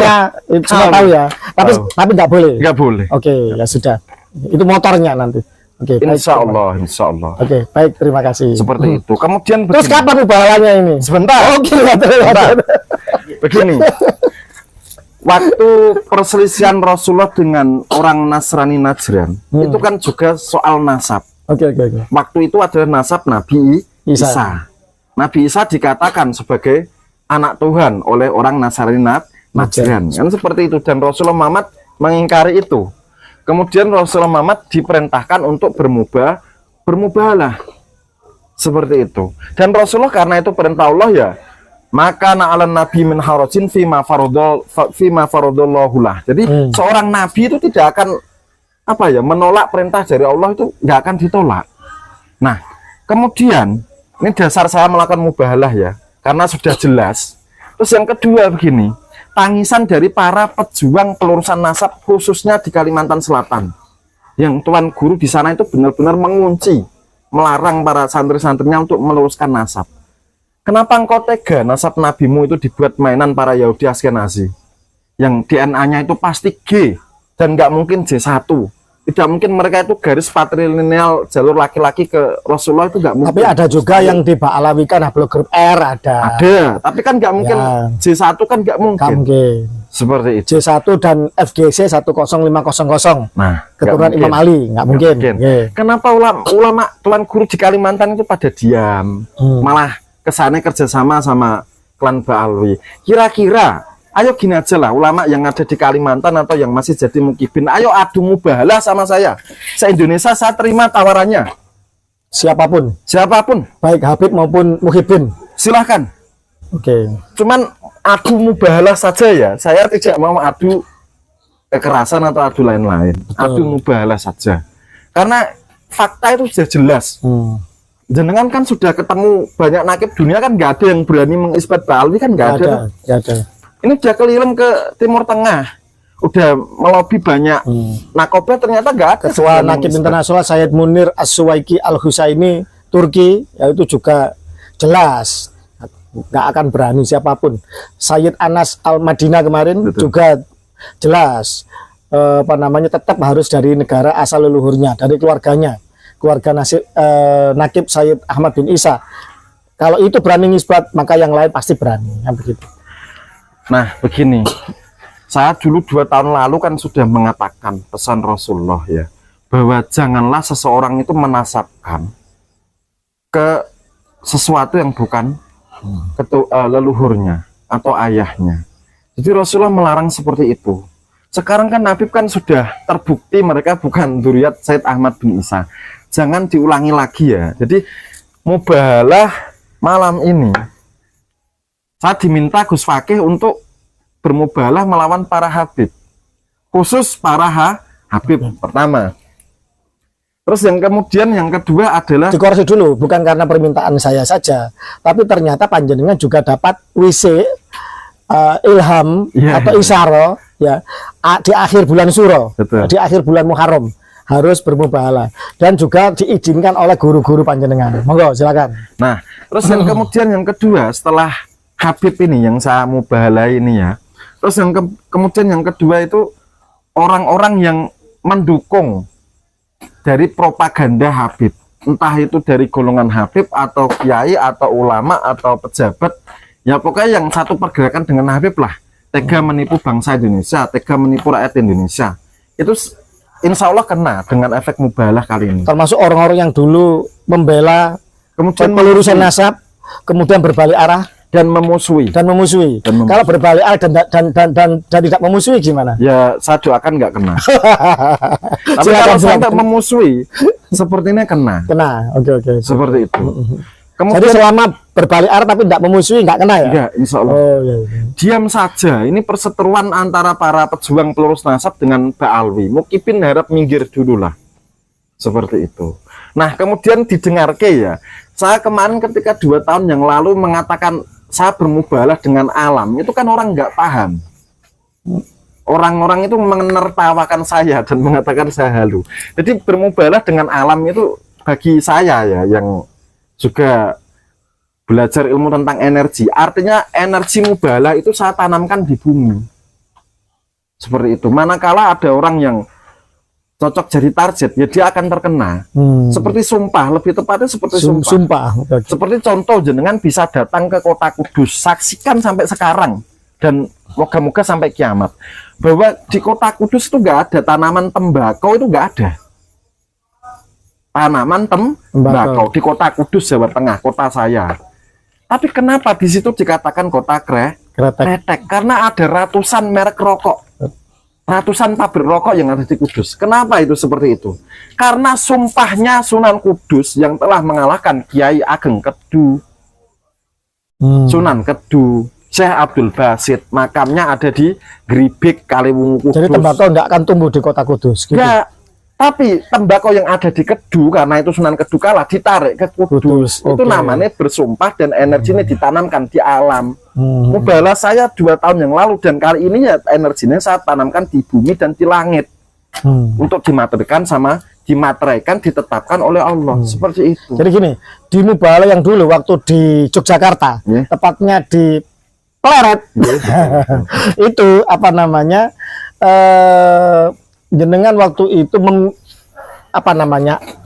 semua tahu ya. Tapi Tahu. nggak boleh. Nggak boleh. Oke, ya sudah. Itu motornya nanti. Oke, baik. Insya Allah, insya Allah. Oke, baik, terima kasih. Seperti itu. Kemudian Terus begini. kapan mubahalanya ini? Sebentar. Oke, sebentar. Begini. Waktu perselisihan Rasulullah dengan orang Nasrani Najran, itu kan juga soal nasab. Oke. Waktu itu adalah nasab Nabi Isa. Isa. Nabi Isa dikatakan sebagai anak Tuhan oleh orang Nasrani Najran. Kan seperti itu, dan Rasulullah Muhammad mengingkari itu. Kemudian Rasulullah Muhammad diperintahkan untuk bermubahalah. Seperti itu. Dan Rasulullah karena itu perintah Allah ya, maka na'alan nabi min harajin fima faradallahu lah. Jadi seorang nabi itu tidak akan menolak perintah dari Allah, itu nggak akan ditolak. Nah, kemudian ini dasar saya melakukan mubahalah ya, karena sudah jelas Terus yang kedua begini, tangisan dari para pejuang pelurusan nasab khususnya di Kalimantan Selatan. Yang Tuan Guru di sana itu benar-benar mengunci, melarang para santri-santrinya untuk meluruskan nasab. Kenapa engkau tega nasab nabimu itu dibuat mainan para Yahudi Askenazi? Yang DNA-nya itu pasti G dan nggak mungkin J1. Tidak mungkin mereka itu garis patrilineal jalur laki-laki ke Rasulullah itu nggak mungkin. Tapi ada juga yang di Ba'alawikan haplogrup R ada. Ada, tapi kan nggak mungkin Ya. J1 kan nggak mungkin. Nggak mungkin. Seperti itu. J1 dan FGC 10500. Nah, Keturunan Imam Ali, nggak mungkin. Oke. Kenapa ulama Tuan Guru di Kalimantan itu pada diam, malah kesannya kerjasama sama klan Ba'alwi. Kira-kira, ayo gini aja lah, ulama yang ada di Kalimantan atau yang masih jadi mukibin, ayo adu mubahalah sama saya. Se-Indonesia saya terima tawarannya. Siapapun, Siapapun, baik Habib maupun Muhibin. silahkan. Oke. Cuman adu mubahalah saja ya. Saya tidak mau adu kekerasan atau adu lain-lain. Adu mubahalah saja. Karena fakta itu sudah jelas. Jenengan kan sudah ketemu banyak nakib dunia kan nggak ada yang berani mengisbat Ba'alwi kan nggak ada. Nggak ada. Ini udah keliling ke Timur Tengah. Udah melobi banyak nakobnya ternyata nggak ada. Ketua yang Nakib mengisbat. Internasional Sayyid Munir As-Suwaiki Al-Husaini Turki, ya itu juga jelas nggak akan berani siapapun. Sayyid Anas Al-Madinah kemarin Betul. juga jelas apa namanya, tetap harus dari negara asal leluhurnya, dari keluarganya, keluarga Nakib Sayyid Ahmad bin Isa. Kalau itu berani ngisbat, maka yang lain pasti berani, kan begitu. Nah begini, saya dulu 2 tahun lalu kan sudah mengatakan pesan Rasulullah ya, bahwa janganlah seseorang itu menasabkan ke sesuatu yang bukan leluhurnya atau ayahnya. Jadi Rasulullah melarang seperti itu. Sekarang kan Habib kan sudah terbukti mereka bukan dzurriat Sayyid Ahmad bin Isa. Jangan diulangi lagi ya. Jadi mubahalah malam ini saya diminta Gus Fakih untuk bermubahalah melawan para Habib, khusus para Habib pertama. Terus yang kemudian yang kedua adalah Dikoreksi dulu, bukan karena permintaan saya saja, tapi ternyata panjenengan juga dapat WC ilham atau isyara ya di akhir bulan Suro, Betul. di akhir bulan Muharram harus bermubahalah dan juga diizinkan oleh guru-guru panjenengan. Monggo silakan. Nah, terus yang kemudian yang kedua setelah Habib ini yang saya mubahalah ini ya. Terus yang kemudian yang kedua itu orang-orang yang mendukung dari propaganda Habib. Entah itu dari golongan Habib atau kiai atau ulama atau pejabat. Ya pokoknya yang satu pergerakan dengan Habib lah. Tega menipu bangsa Indonesia, tega menipu rakyat Indonesia. Itu insya Allah kena dengan efek mubahalah kali ini. Termasuk orang-orang yang dulu membela Kemudian pelurusan nasab, kemudian berbalik arah dan memusuhi. Kalau berbalik arah dan tidak memusuhi gimana? Ya saya doakan nggak kena. Tapi Silakan, kalau silakan. sampai memusuhi, sepertinya kena. Kena, oke. Seperti itu. Jadi Kemudian selama berbalik arah tapi tidak memusuhi nggak kena ya? enggak, insya Allah. Oh iya. Diam saja. Ini perseteruan antara para pejuang pelurus nasab dengan Ba'alwi. Mukibin harap minggir dulu lah. Seperti itu. Nah kemudian didengar ya. Saya kemarin ketika 2 tahun yang lalu mengatakan saya bermubahalah dengan alam, itu kan orang nggak paham. Orang-orang itu menertawakan saya dan mengatakan saya halu. Jadi bermubahalah dengan alam itu bagi saya ya yang juga belajar ilmu tentang energi. Artinya energi mubahalah itu saya tanamkan di bumi. Seperti itu. Manakala ada orang yang cocok jadi target, ya dia akan terkena. Seperti sumpah, lebih tepatnya seperti sumpah. Oke. Seperti contoh, jenengan bisa datang ke kota Kudus, saksikan sampai sekarang dan moga-moga sampai kiamat bahwa di kota Kudus itu nggak ada tanaman tembakau, itu nggak ada tanaman tembakau di kota Kudus, Jawa Tengah, kota saya. Tapi kenapa di situ dikatakan kota kretek? Karena ada ratusan merek rokok, ratusan pabrik rokok yang ada di Kudus. Kenapa itu seperti itu? Karena sumpahnya Sunan Kudus yang telah mengalahkan Kiai Ageng Kedu, Sunan Kedu, Syekh Abdul Basit, makamnya ada di Gribik, Kaliwungu, Kudus. Jadi tembakau tidak akan tumbuh di kota Kudus gitu. Ya, tapi tembakau yang ada di Kedu, karena itu Sunan Kedu kalah, ditarik ke Kudus. Itu namanya bersumpah dan energinya ditanamkan di alam. Mubahalah saya 2 tahun yang lalu, dan kali ini ya energinya saya tanamkan di bumi dan di langit untuk dimateraikan, ditetapkan oleh Allah. Seperti itu. Jadi gini, di Mubahalah yang dulu waktu di Yogyakarta, tepatnya di Pleret, itu apa namanya, jenengan waktu itu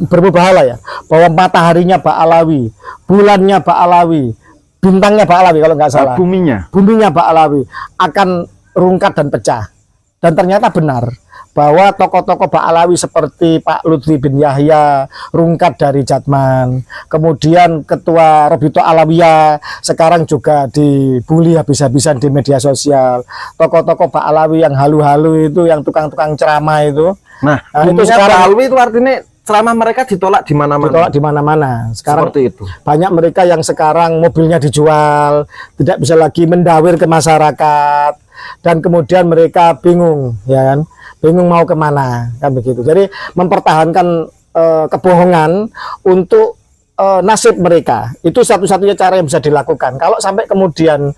bermubahalah ya, bahwa mataharinya Pak Alawi, bulannya Pak Alawi, bintangnya Pak Alawi kalau nggak salah, buminya Pak Alawi akan rungkat dan pecah. Dan ternyata benar bahwa tokoh-tokoh Pak Alawi seperti Pak Lutfi bin Yahya rungkat dari Jatman, kemudian Ketua Robito Alawiyah sekarang juga dibully habis-habisan di media sosial. Tokoh-tokoh Pak Alawi yang halu-halu itu, yang tukang-tukang ceramah itu, nah itu sekarang Pak Alawi itu artinya ceramah mereka ditolak di mana-mana. Ditolak di mana-mana. Sekarang seperti itu. Banyak mereka yang sekarang mobilnya dijual, tidak bisa lagi mendawir ke masyarakat, dan kemudian mereka bingung, ya kan? Bingung mau kemana, kan begitu. Jadi mempertahankan kebohongan untuk nasib mereka, itu satu-satunya cara yang bisa dilakukan. Kalau sampai kemudian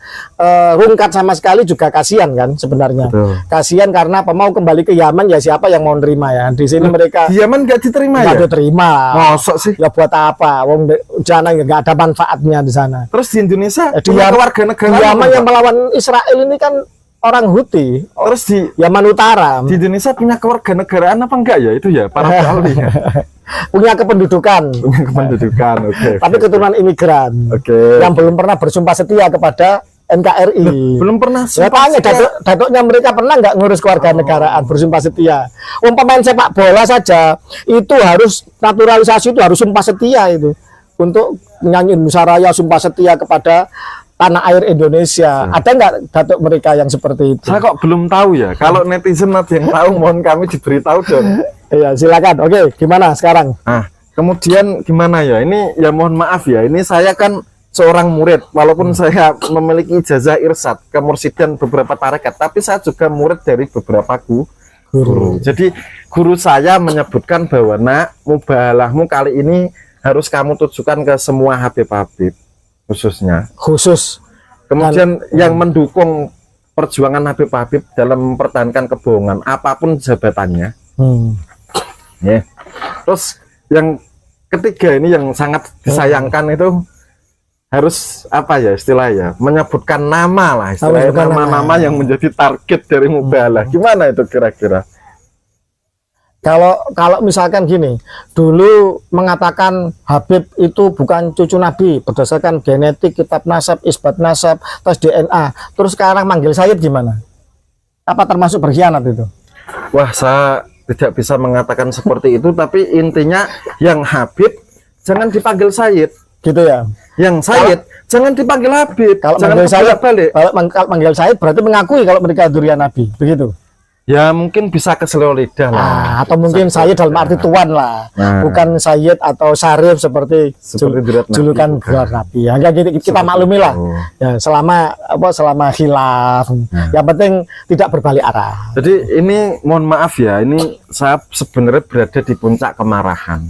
rungkat sama sekali juga kasihan kan sebenarnya. Kasihan karena apa, mau kembali ke Yaman ya siapa yang mau nerima ya. Di sini mereka di Yaman nggak diterima ya? Nggak diterima. Mosok sih? Ya buat apa? Wong jana nggak ada manfaatnya di sana. Terus di Indonesia di warga negara Yaman yang melawan Israel ini kan orang Houthi. Terus di Yaman Utara. Di Indonesia punya kewarganegaraan apa enggak ya itu ya para ahli? Punya kependudukan. Punya kependudukan, oke. Tapi keturunan imigran. Oke. Yang belum pernah bersumpah setia kepada NKRI. Belum pernah. Ya tanya datuknya mereka pernah nggak ngurus kewarganegaraan bersumpah setia? Pemain sepak bola saja itu harus naturalisasi, itu harus sumpah setia itu untuk nyanyi musyawarah sumpah setia kepada tanah air Indonesia. Ada nggak datuk mereka yang seperti itu? Saya kok belum tahu ya. Kalau netizen ada yang tahu, mohon kami diberitahu dong. Iya, silakan. Oke, gimana sekarang? Nah, kemudian gimana ya? Ini ya mohon maaf ya. Ini saya kan seorang murid, walaupun saya memiliki ijazah irsyad kemursidan beberapa tarekat, tapi saya juga murid dari beberapa guru. Jadi guru saya menyebutkan bahwa nak, mubahalahmu kali ini harus kamu tujukan ke semua Habib-habib. Khusus. Kemudian yang mendukung perjuangan Habib-habib dalam mempertahankan kebohongan apapun jabatannya. Ya. Terus yang ketiga ini yang sangat disayangkan itu harus apa ya istilahnya, menyebutkan nama lah, istilahnya nama-nama yang menjadi target dari mubahalah. Gimana itu kira-kira? Kalau misalkan gini, dulu mengatakan Habib itu bukan cucu Nabi berdasarkan genetik, kitab nasab, isbat nasab, tes DNA. Terus sekarang manggil Sayyid gimana? Apa termasuk berkhianat itu? Wah, saya tidak bisa mengatakan seperti itu, tapi intinya yang Habib jangan dipanggil Sayyid, gitu ya. Yang Sayyid jangan dipanggil Habib. Kalau jangan manggil Sayyid balik. Kalau manggil Sayyid berarti mengakui kalau mereka durian Nabi, begitu. Ya mungkin bisa keselio lidah lah. Atau mungkin Sayyid dalam arti tuan lah, bukan Sayyid atau Syarif seperti julukan gelar Nabi. Ya gitu, kita maklumi lah. Ya selama khilaf, yang penting tidak berbalik arah. Jadi ini mohon maaf ya, ini saya sebenarnya berada di puncak kemarahan.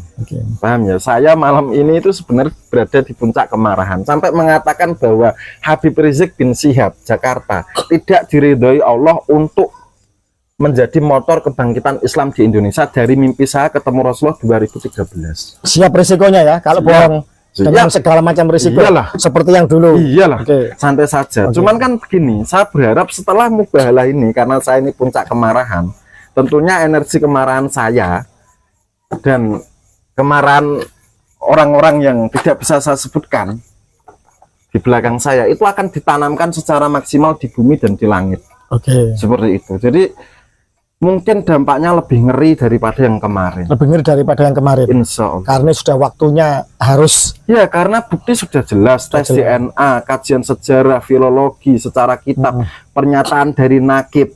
Paham ya? Saya malam ini itu sebenarnya berada di puncak kemarahan sampai mengatakan bahwa Habib Rizik bin Syihab Jakarta tidak diridhoi Allah untuk menjadi motor kebangkitan Islam di Indonesia dari mimpi saya ketemu Rasulullah 2013. Siap risikonya ya kalau bohong dengan segala macam risiko. Iyalah. Seperti yang dulu. Iyalah. Santai saja. Cuman kan begini, saya berharap setelah mubahalah ini, karena saya ini puncak kemarahan, tentunya energi kemarahan saya dan kemarahan orang-orang yang tidak bisa saya sebutkan di belakang saya itu akan ditanamkan secara maksimal di bumi dan di langit. Seperti itu. Jadi mungkin dampaknya lebih ngeri daripada yang kemarin. Lebih ngeri daripada yang kemarin. Insya Allah. Karena sudah waktunya harus. Ya, karena bukti sudah jelas. Tes DNA, kajian sejarah, filologi, secara kitab, pernyataan dari nakib.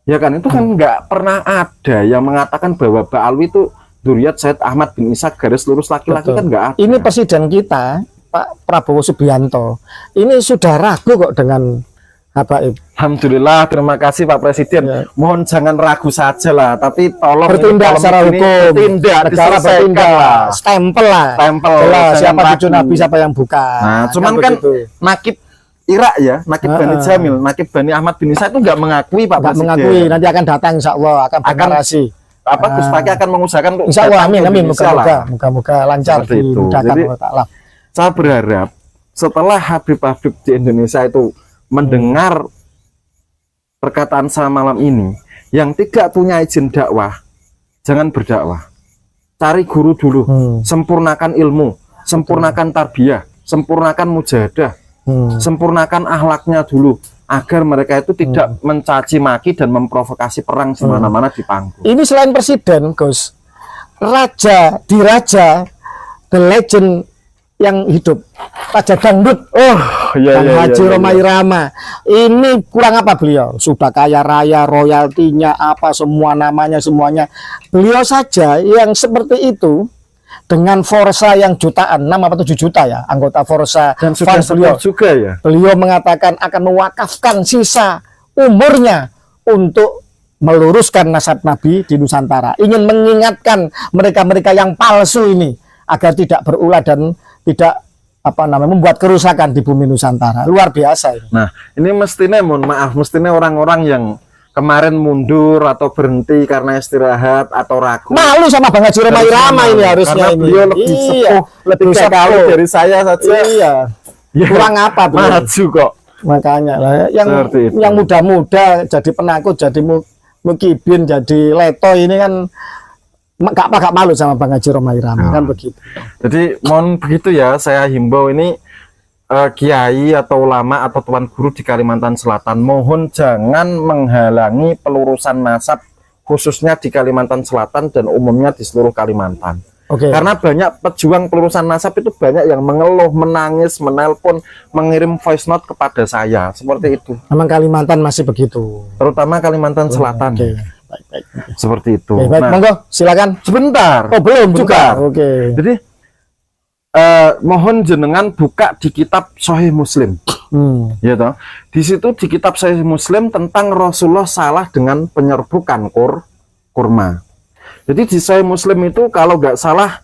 Ya kan, itu kan nggak pernah ada yang mengatakan bahwa Pak Alwi itu Dzurriyyat Sayyid Ahmad bin Ishaq garis lurus laki-laki, kan nggak ada. Ini presiden kita, Pak Prabowo Subianto, ini sudah ragu kok dengan Habaib. Alhamdulillah, terima kasih Pak Presiden. Mohon jangan ragu saja lah, tapi tolong bertindak secara hukum, negara bertindak lah, stempel lah, siapa cucu Nabi, siapa yang bukan. Nah, cuman kan nakib Irak ya, Nakib Bani Jamil, Nakib Bani Ahmad bin Isa itu nggak mengakui Pak Nggak Presiden. mengakui, nanti akan datang insya Allah, akan bernarasi. Gus Paki akan mengusahakan untuk Insya Allah, datang amin, ke amin, Indonesia lah. moga-moga lancar Seperti itu. dimudahkan Jadi, Allah Ta'ala. Saya berharap setelah Habib-Habib di Indonesia itu mendengar perkataan saya malam ini, yang tidak punya izin dakwah, jangan berdakwah. Cari guru dulu, sempurnakan ilmu, sempurnakan tarbiyah, sempurnakan mujahadah, sempurnakan akhlaknya dulu, agar mereka itu tidak mencaci maki dan memprovokasi perang di mana-mana di panggung. Ini selain presiden, Gus, diraja, the legend yang hidup, Raja Dangdut, Kang Haji Rhoma Irama. Ini kurang apa beliau? Sudah kaya raya, royaltinya apa, semua namanya, semuanya. Beliau saja yang seperti itu, dengan Forsa yang jutaan, 6 apa 7 juta ya, anggota Forsa. Dan sudah beliau juga ya. Beliau mengatakan akan mewakafkan sisa umurnya untuk meluruskan nasab Nabi di Nusantara. Ingin mengingatkan mereka-mereka yang palsu ini agar tidak berulah dan tidak membuat kerusakan di bumi Nusantara. Luar biasa ini. Nah, ini mestinya, mohon maaf, mestinya orang-orang yang kemarin mundur atau berhenti karena istirahat atau ragu. Malu sama Bang Haji Rhoma Irama ini harusnya. Karena beliau lebih sepuh, lebih sekali dari saya saja. Iya. Ya, kurang apa beliau? maju kok. Makanya lah, yang muda-muda jadi penakut, jadi mukibin, jadi leto ini kan gak malu sama Bang Haji Rhoma Irama, kan begitu. Jadi mohon begitu ya, saya himbau ini kiai atau ulama atau tuan guru di Kalimantan Selatan, mohon jangan menghalangi pelurusan nasab khususnya di Kalimantan Selatan dan umumnya di seluruh Kalimantan. Karena banyak pejuang pelurusan nasab itu banyak yang mengeluh, menangis, menelpon, mengirim voice note kepada saya seperti itu. Memang Kalimantan masih begitu, terutama Kalimantan Selatan. Baik. Seperti itu. Baik, Nah, monggo silakan. sebentar. Oh, belum juga. Jadi mohon jenengan buka di kitab Sahih Muslim. Ya toh. Di situ di kitab Sahih Muslim tentang Rasulullah salah dengan penyerbukan kurma. Jadi di Sahih Muslim itu kalau nggak salah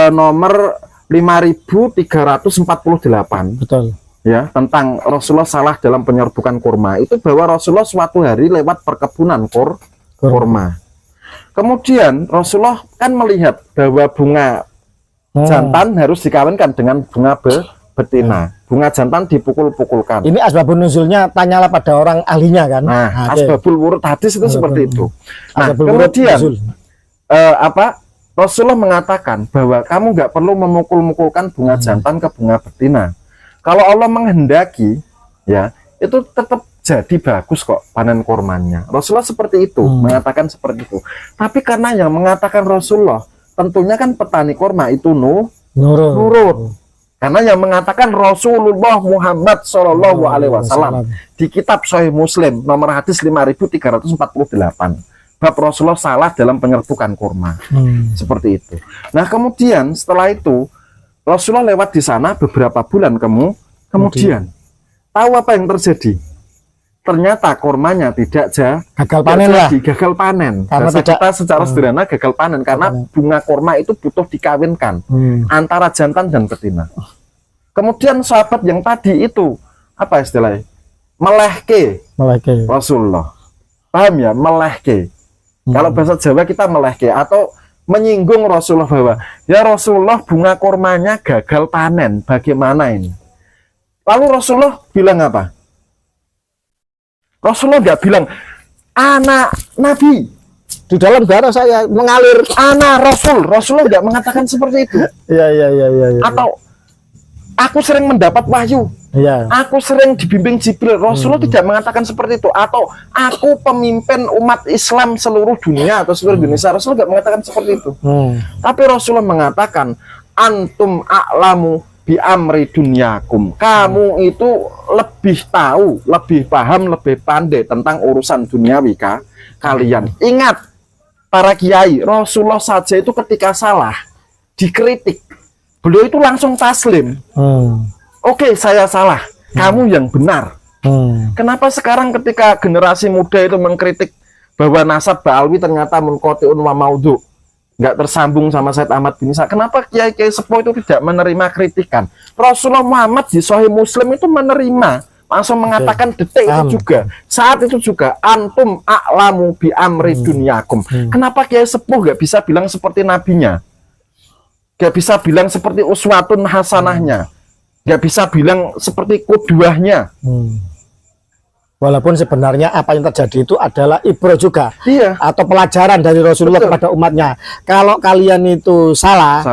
nomor 5348. Betul. Ya, tentang Rasulullah salah dalam penyerbukan kurma. Itu bahwa Rasulullah suatu hari lewat perkebunan kurma. Kemudian Rasulullah kan melihat bahwa bunga jantan harus dikawinkan dengan bunga betina. Bunga jantan dipukul-pukulkan. Ini asbabun nuzulnya, tanyalah pada orang ahlinya kan. Nah, asbabul wurud hadis itu seperti itu. Nah, Asbabul kemudian nuzul. Rasulullah mengatakan bahwa kamu nggak perlu memukul-mukulkan bunga jantan ke bunga betina. Kalau Allah menghendaki, ya itu tetap jadi bagus kok panen kurmanya. Rasulullah seperti itu, mengatakan seperti itu. Tapi karena yang mengatakan Rasulullah, tentunya kan petani kurma itu nurut. Karena yang mengatakan Rasulullah Muhammad Shallallahu Alaihi Wasallam di kitab Sahih Muslim nomor hadis 5348, bab Rasulullah salah dalam penyerbukan kurma. Seperti itu. Nah kemudian setelah itu Rasulullah lewat di sana beberapa bulan kemudian tahu apa yang terjadi? Ternyata kurmanya tidak gagal panen lah. Gagal panen. Karena kita secara sederhana gagal panen karena bunga kurma itu butuh dikawinkan antara jantan dan betina. Kemudian sahabat yang tadi itu apa istilahnya? Melehke Rasulullah. Paham ya? Melehke. Kalau bahasa Jawa kita melehke atau menyinggung Rasulullah bahwa ya Rasulullah bunga kurmanya gagal panen. Bagaimana ini? Lalu Rasulullah bilang apa? Rasulullah nggak bilang anak Nabi, di dalam darah saya mengalir anak Rasulullah nggak mengatakan seperti itu. Iya. Atau aku sering mendapat wahyu, aku sering dibimbing Jibril. Rasulullah tidak mengatakan seperti itu. Atau aku pemimpin umat Islam seluruh dunia atau seluruh Indonesia. Rasulullah nggak mengatakan seperti itu. Tapi Rasulullah mengatakan antum a'lamu bi amri dunyakum. Kamu itu lebih tahu, lebih paham, lebih pandai tentang urusan duniawi kalian. Ingat para kiai, Rasulullah saja itu ketika salah dikritik, beliau itu langsung taslim. Oke, saya salah, kamu yang benar. Kenapa sekarang ketika generasi muda itu mengkritik bahwa nasab Ba'alwi ternyata munqati'un wa maudhu, nggak tersambung sama Said Ahmad bin Isa. Kenapa kiai-kiai sepuh itu tidak menerima kritikan? Rasulullah Muhammad di Sahih Muslim itu menerima, langsung mengatakan detik itu juga, saat itu juga, antum a'lamu bi amri dunyakum. Kenapa kiai sepuh nggak bisa bilang seperti nabinya? Nggak bisa bilang seperti uswatun hasanahnya, nggak bisa bilang seperti kuduahnya. Walaupun sebenarnya apa yang terjadi itu adalah ibro juga, Iya. atau pelajaran dari Rasulullah Betul. kepada umatnya. Kalau kalian itu salah,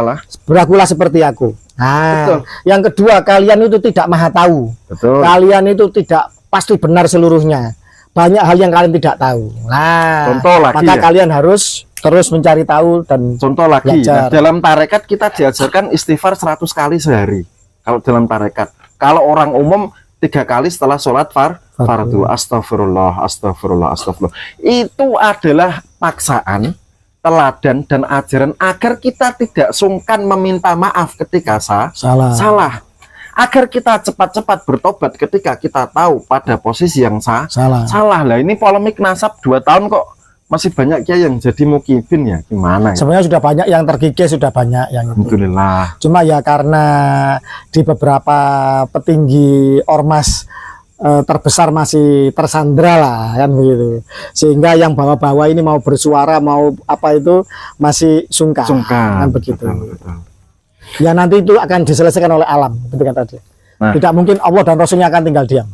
berlakulah seperti aku. Nah, Betul. yang kedua, kalian itu tidak maha tahu. Betul. Kalian itu tidak pasti benar seluruhnya. Banyak hal yang kalian tidak tahu. Nah, Contoh lagi maka ya. kalian harus terus mencari tahu dan Contoh lagi, belajar. dalam tarekat kita diajarkan istighfar 100 kali sehari. Kalau dalam tarekat, kalau orang umum 3 kali setelah sholat fardu. Astagfirullah, astagfirullah, astagfirullah. Itu adalah paksaan, teladan dan ajaran agar kita tidak sungkan meminta maaf ketika salah. Agar kita cepat-cepat bertobat ketika kita tahu pada posisi yang salah. Lah ini polemik nasab 2 tahun kok masih banyak kiai yang jadi mukibin, ya gimana ya? Sebenarnya sudah banyak yang terkikis, sudah banyak yang itu. Alhamdulillah. Cuma ya karena di beberapa petinggi ormas terbesar masih tersandra lah, kan begitu. Sehingga yang bawa-bawa ini mau bersuara, mau apa itu masih sungkan. Kan begitu. Betul. Ya nanti itu akan diselesaikan oleh alam, gitu kan tadi. Nah. Tidak mungkin Allah dan Rasulnya akan tinggal diam.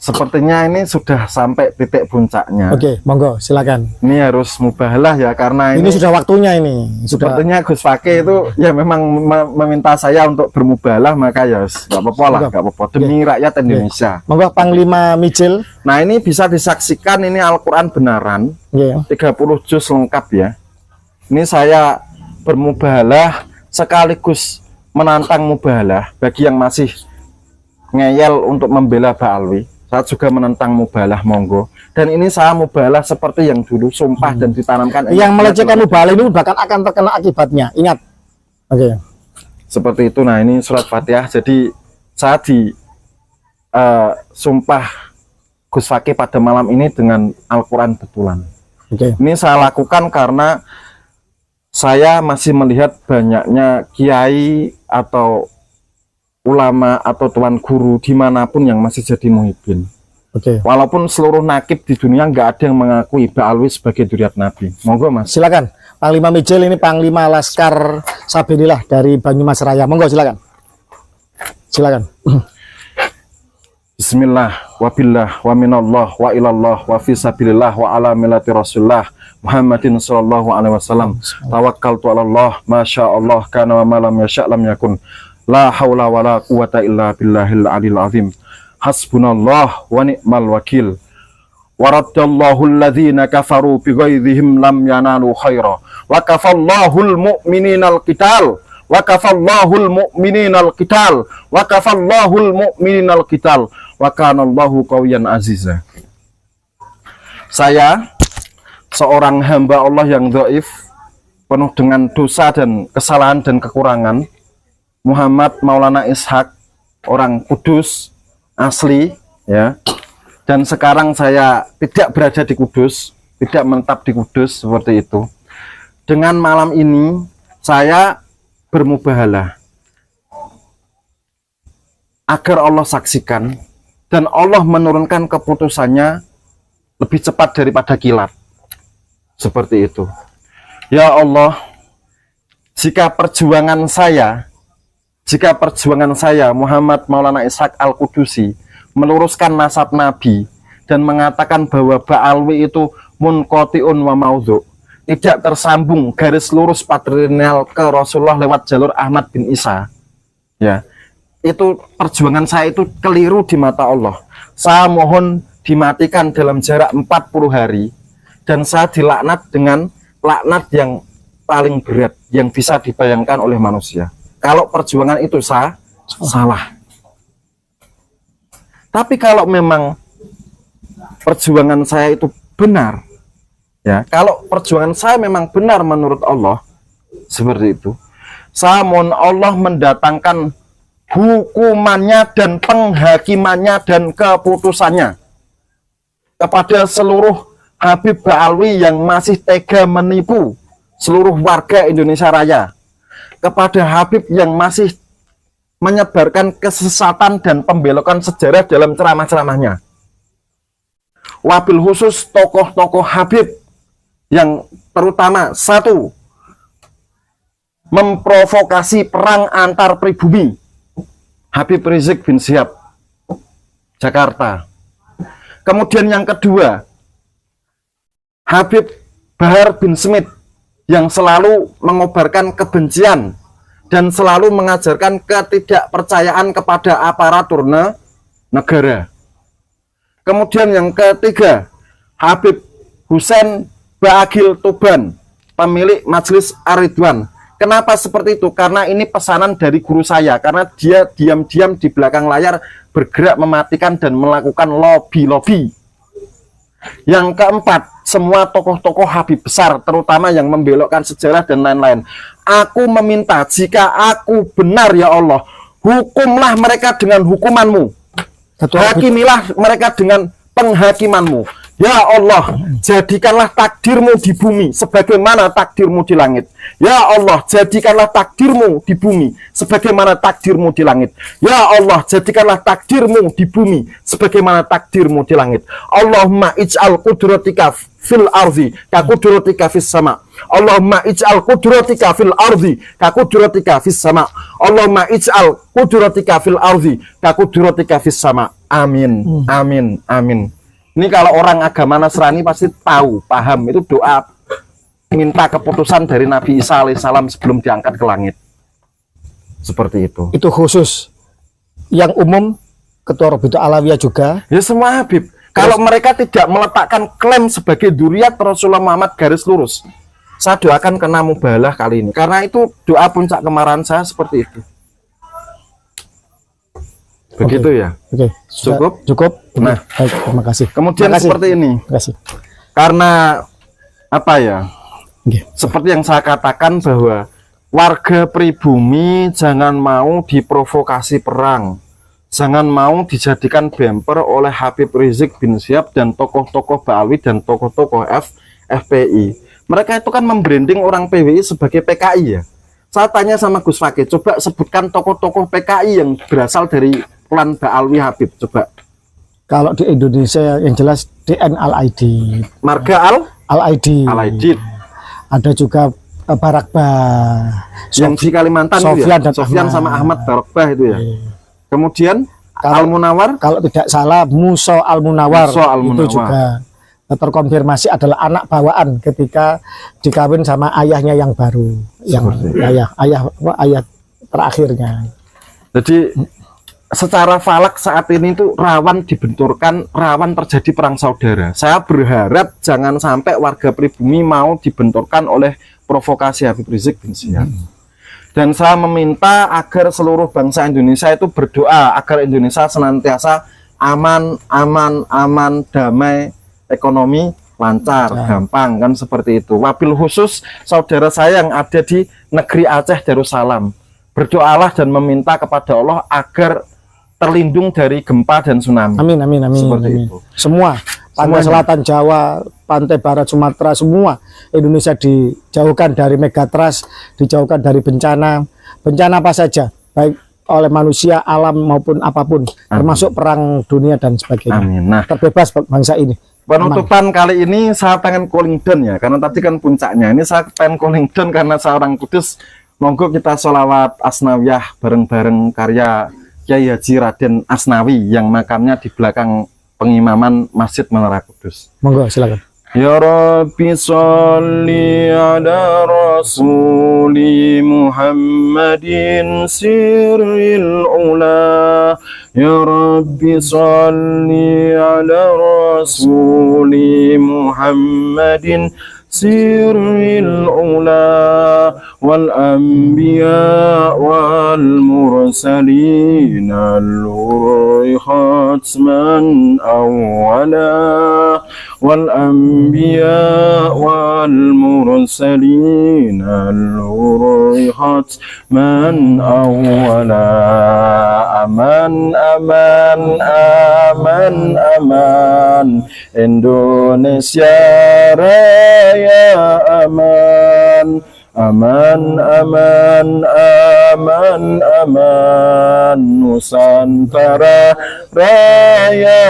Sepertinya ini sudah sampai titik puncaknya. Oke, monggo silakan. Ini harus mubahalah ya, karena Ini sudah waktunya ini. Sudah. sepertinya Gus Fakih itu ya memang meminta saya untuk bermubahalah, maka ya nggak apa-apa lah, nggak apa-apa demi rakyat Indonesia. Monggo Panglima Mijil. Nah ini bisa disaksikan, ini Al-Quran benaran, Iya. 30 juz lengkap ya. Ini saya bermubahalah sekaligus menantang mubahalah bagi yang masih ngeyel untuk membela Ba'alwi. Saya juga menentang mubahalah, monggo. Dan ini saya mubahalah seperti yang dulu, sumpah dan ditanamkan. Yang melecehkan mubahalah ini bahkan akan terkena akibatnya. Ingat. Oke. Seperti itu. Nah ini surat Fatihah. Jadi saya di sumpah Gus Fakih pada malam ini dengan Al-Quran betulan. Oke. Ini saya lakukan karena saya masih melihat banyaknya kiai atau ulama atau tuan guru dimanapun yang masih jadi muhibin. Oke. Walaupun seluruh nakib di dunia nggak ada yang mengakui Ba'alwi sebagai duriat Nabi. Monggo Mas. Silakan. Panglima Mijil ini Panglima Laskar Sabilillah dari Banyumas Raya. Monggo silakan. Silakan. Bismillah, wabillah, wa minallah, wa ilallah, wa fi sabilillah, wa ala millati rasulullah Muhammadin sallallahu alaihi wasallam. Tawakkaltu ala Allah, masya Allah, kana wa malam yasha' lam yakun. La haula wa la quwata illa billahil alil azim. Hasbunallah wa ni'mal wakil. Waraddallahu alladhina kafaru bighaidhihim lam yanalu khaira. Wa kafallahu al-mu'minina al-qital. Wa kafallahu al-mu'minina al-qital. Wa kafallahu al-mu'minina al-qital. Wa kanallahu qawiyyan aziza. Saya seorang hamba Allah yang dhaif, penuh dengan dosa dan kesalahan dan kekurangan, Muhammad Maulana Ishak, orang Kudus asli ya. Dan sekarang saya tidak berada di Kudus, tidak menetap di Kudus seperti itu. Dengan malam ini saya bermubahalah agar Allah saksikan dan Allah menurunkan keputusannya lebih cepat daripada kilat. Seperti itu. Ya Allah, jika perjuangan saya Muhammad Maulana Ishak Al-Qudusi meluruskan nasab Nabi dan mengatakan bahwa Ba'alwi itu munqati'un wa maudhu, tidak tersambung garis lurus patrilineal ke Rasulullah lewat jalur Ahmad bin Isa, ya, itu perjuangan saya itu keliru di mata Allah. Saya mohon dimatikan dalam jarak 40 hari dan saya dilaknat dengan laknat yang paling berat yang bisa dibayangkan oleh manusia. Kalau perjuangan itu salah. Tapi kalau memang perjuangan saya itu benar, ya, kalau perjuangan saya memang benar menurut Allah, seperti itu, saya mohon Allah mendatangkan hukumannya dan penghakimannya dan keputusannya kepada seluruh Habib Ba'alwi yang masih tega menipu seluruh warga Indonesia Raya, kepada Habib yang masih menyebarkan kesesatan dan pembelokan sejarah dalam ceramah-ceramahnya. Wabil khusus tokoh-tokoh Habib yang terutama satu, memprovokasi perang antar pribumi. Habib Rizik bin Syihab, Jakarta. Kemudian yang kedua, Habib Bahar bin Smith yang selalu mengobarkan kebencian dan selalu mengajarkan ketidakpercayaan kepada aparatur negara. Kemudian yang ketiga, Habib Hussein Baagil Tuban, pemilik Majelis Ar-Ridwan. Kenapa seperti itu? Karena ini pesanan dari guru saya, karena dia diam-diam di belakang layar bergerak mematikan dan melakukan lobby-lobby. Yang keempat, semua tokoh-tokoh Habib besar, terutama yang membelokkan sejarah dan lain-lain. Aku meminta, jika aku benar ya Allah, hukumlah mereka dengan hukumanmu. Hakimilah mereka dengan penghakimanmu. Ya Allah, jadikanlah takdirmu di bumi sebagaimana takdirmu di langit. Ya Allah, jadikanlah takdirmu di bumi sebagaimana takdirmu di langit. Ya Allah, jadikanlah takdirmu di bumi sebagaimana takdirmu di langit. Allahumma ij'al qudratika fil ardi ka qudratika fis sama. Allahumma ij'al qudratika fil ardi ka qudratika fis sama. Allahumma ij'al qudratika fil ardi ka qudratika fis sama. Amin. Amin. Amin. Ini kalau orang agama Nasrani pasti tahu, paham, itu doa minta keputusan dari Nabi Isa alaihissalam sebelum diangkat ke langit. Seperti itu. Itu khusus. Yang umum Ketua Robitul Alawiyah juga. Ya semua Habib. Kalau mereka tidak meletakkan klaim sebagai duriat Rasulullah Muhammad garis lurus, saya doakan kena mubalah kali ini. Karena itu doa puncak kemarahan saya seperti itu. Begitu ya. Oke. Cukup? Cukup. Nah, baik, terima kasih. Kemudian Terima kasih. seperti ini. Terima kasih. Karena apa ya? Oke. Seperti yang saya katakan bahwa warga pribumi jangan mau diprovokasi perang. Jangan mau dijadikan bemper oleh Habib Rizik bin Syihab dan tokoh-tokoh Ba'alwi dan tokoh-tokoh FPI. Mereka itu kan membranding orang PWI sebagai PKI ya. Saya tanya sama Gus Fakih, coba sebutkan tokoh-tokoh PKI yang berasal dari klan Ba'alwi Habib, coba. Kalau di Indonesia yang jelas DN Al-Aidid. Marga Al-Aidid. Al-Aidid. Ada juga Barakbah. Yang di Kalimantan Sofyan itu ya? dan Sofyan sama Ahmad Barakbah itu ya. Kemudian Kalau- Al-Munawar. Kalau tidak salah Musa Al-Munawar, Musa Al-Munawar. itu juga terkonfirmasi adalah anak bawaan ketika dikawin sama ayahnya yang baru, yang ayah terakhirnya. Jadi secara falak saat ini itu rawan dibenturkan, rawan terjadi perang saudara. Saya berharap jangan sampai warga pribumi mau dibenturkan oleh provokasi Habib Rizik bin Syihab. Dan saya meminta agar seluruh bangsa Indonesia itu berdoa agar Indonesia senantiasa aman, damai, ekonomi lancar, gampang, kan seperti itu. Wabil khusus saudara saya yang ada di negeri Aceh Darussalam, berdoalah dan meminta kepada Allah agar terlindung dari gempa dan tsunami. Amin, amin, amin. Seperti amin. itu. Semua pantai Semuanya. selatan Jawa, pantai barat Sumatera, semua Indonesia dijauhkan dari megatrust, dijauhkan dari bencana apa saja, baik oleh manusia, alam maupun apapun, termasuk perang dunia dan sebagainya. Amin. Nah, Terbebas bangsa ini. penutupan kali ini saya pengen calling down ya, karena tadi kan puncaknya. Ini saya pengen calling down karena saya orang Kudus. Monggo kita sholawat Asnawiyah bareng-bareng karya Kyai Haji Raden Asnawi yang makamnya di belakang pengimaman Masjid Menara Kudus. Monggo silakan. Ya Rabbi sholli ala Rasuli Muhammadin sirril ula. Ya Rabbi sholli ala Rasuli Muhammadin sirril ula wal anbiya wal mursalin al-ruhi khatman awwala والأنبياء والمرسلين الغريحات من أولا aman aman aman aman Indonesia Raya aman aman aman aman aman Nusantara Raya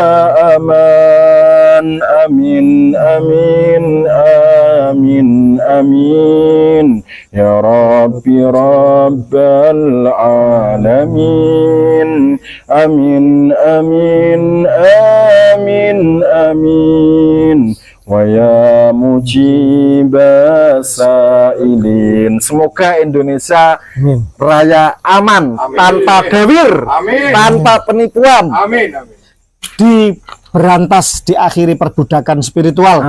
aman amin amin amin amin ya Rabbi Rabbal Alamin amin amin amin amin wa ya mujibas sailin. Semoga Indonesia Raya aman, tanpa dawir, tanpa penipuan, diberantas, diakhiri perbudakan spiritual,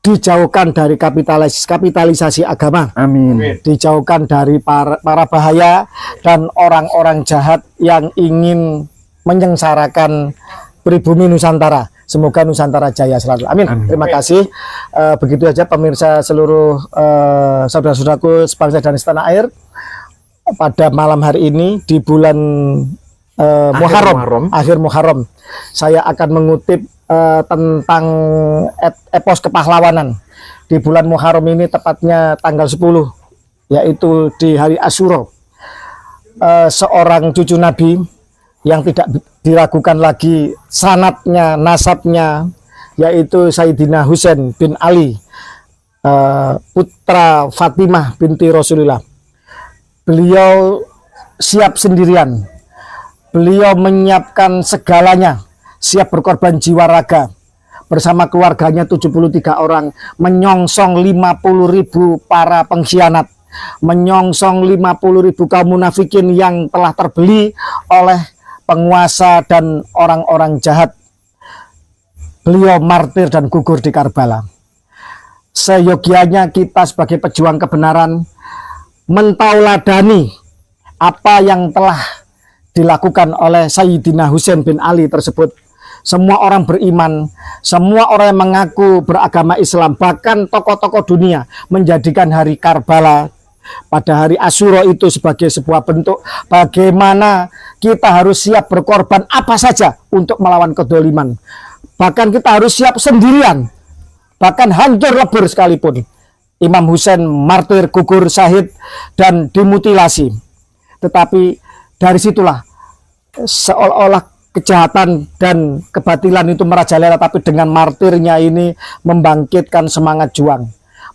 dijauhkan dari kapitalisasi agama, dijauhkan dari para bahaya dan orang-orang jahat yang ingin menyengsarakan pribumi Nusantara. Semoga Nusantara jaya selalu. Amin. Terima kasih. Begitu saja pemirsa seluruh saudara-saudaraku sebangsa dan setanah air. Pada malam hari ini di bulan Muharram, akhir Muharram, saya akan mengutip tentang epos kepahlawanan. Di bulan Muharram ini tepatnya tanggal 10, yaitu di hari Asyura. Seorang cucu Nabi yang tidak diragukan lagi sanadnya, nasabnya, yaitu Sayyidina Husain bin Ali, putra Fatimah binti Rasulullah. Beliau siap sendirian, beliau menyiapkan segalanya, siap berkorban jiwa raga bersama keluarganya 73 orang, menyongsong 50.000 para pengkhianat, menyongsong 50.000 kaum munafikin yang telah terbeli oleh penguasa dan orang-orang jahat. Beliau martir dan gugur di Karbala. Seyogianya kita sebagai pejuang kebenaran mentauladani apa yang telah dilakukan oleh Sayyidina Husain bin Ali tersebut. Semua orang beriman, semua orang yang mengaku beragama Islam, bahkan tokoh-tokoh dunia menjadikan hari Karbala pada hari Asyura itu sebagai sebuah bentuk bagaimana kita harus siap berkorban apa saja untuk melawan kedoliman. Bahkan kita harus siap sendirian, bahkan hancur lebur sekalipun. Imam Husain martir, gugur, syahid, dan dimutilasi. Tetapi dari situlah seolah-olah kejahatan dan kebatilan itu merajalela, tapi dengan martirnya ini membangkitkan semangat juang.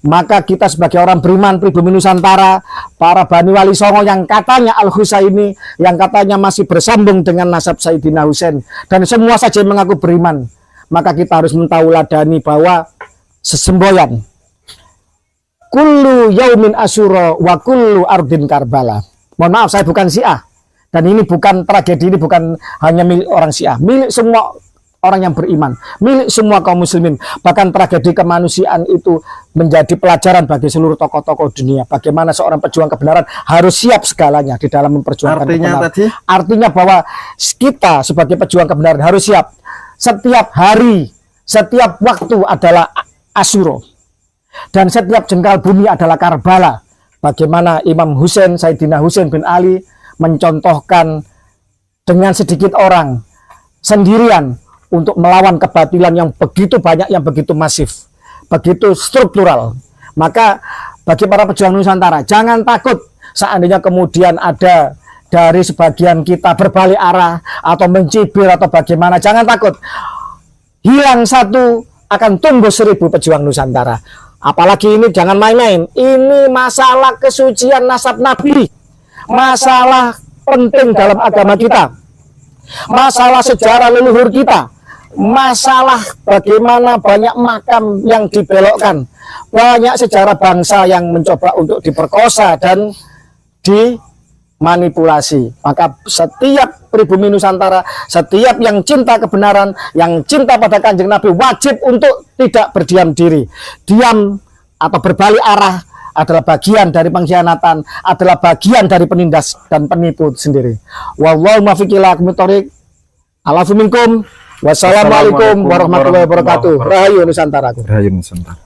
Maka kita sebagai orang beriman pribumi Nusantara, para Bani Wali Songo yang katanya Al-Husaini, yang katanya masih bersambung dengan nasab Sayyidina Husain, dan semua saja yang mengaku beriman, maka kita harus mentauladani bahwa sesemboyan kullu yaumin asyura wa kullu ardin Karbala. Mohon maaf, saya bukan Syiah, dan ini bukan tragedi, ini bukan hanya milik orang Syiah, milik semua orang yang beriman, milik semua kaum muslimin. Bahkan tragedi kemanusiaan itu menjadi pelajaran bagi seluruh tokoh-tokoh dunia. Bagaimana seorang pejuang kebenaran harus siap segalanya di dalam memperjuangkan kebenaran. Artinya bahwa kita sebagai pejuang kebenaran harus siap. Setiap hari, setiap waktu adalah Asyura, dan setiap jengkal bumi adalah Karbala. Bagaimana Imam Husain, Sayyidina Husain bin Ali mencontohkan dengan sedikit orang sendirian untuk melawan kebatilan yang begitu banyak, yang begitu masif, begitu struktural. Maka bagi para pejuang Nusantara, jangan takut seandainya kemudian ada dari sebagian kita berbalik arah atau mencibir atau bagaimana. Jangan takut. Hilang satu akan tumbuh 1000 pejuang Nusantara. Apalagi ini jangan main-main. Ini masalah kesucian nasab Nabi, masalah penting dalam agama kita, masalah sejarah leluhur kita, masalah bagaimana banyak makam yang dibelokkan, banyak sejarah bangsa yang mencoba untuk diperkosa dan dimanipulasi. Maka setiap pribumi Nusantara, setiap yang cinta kebenaran, yang cinta pada Kanjeng Nabi, wajib untuk tidak berdiam diri. Diam atau berbalik arah adalah bagian dari pengkhianatan, adalah bagian dari penindas dan penipu sendiri. Wallahu muwaffiq ila aqwamit thoriq. Alafu minkum. Wassalamualaikum warahmatullahi wabarakatuh. Rahayu Nusantara. Rahayu Nusantara.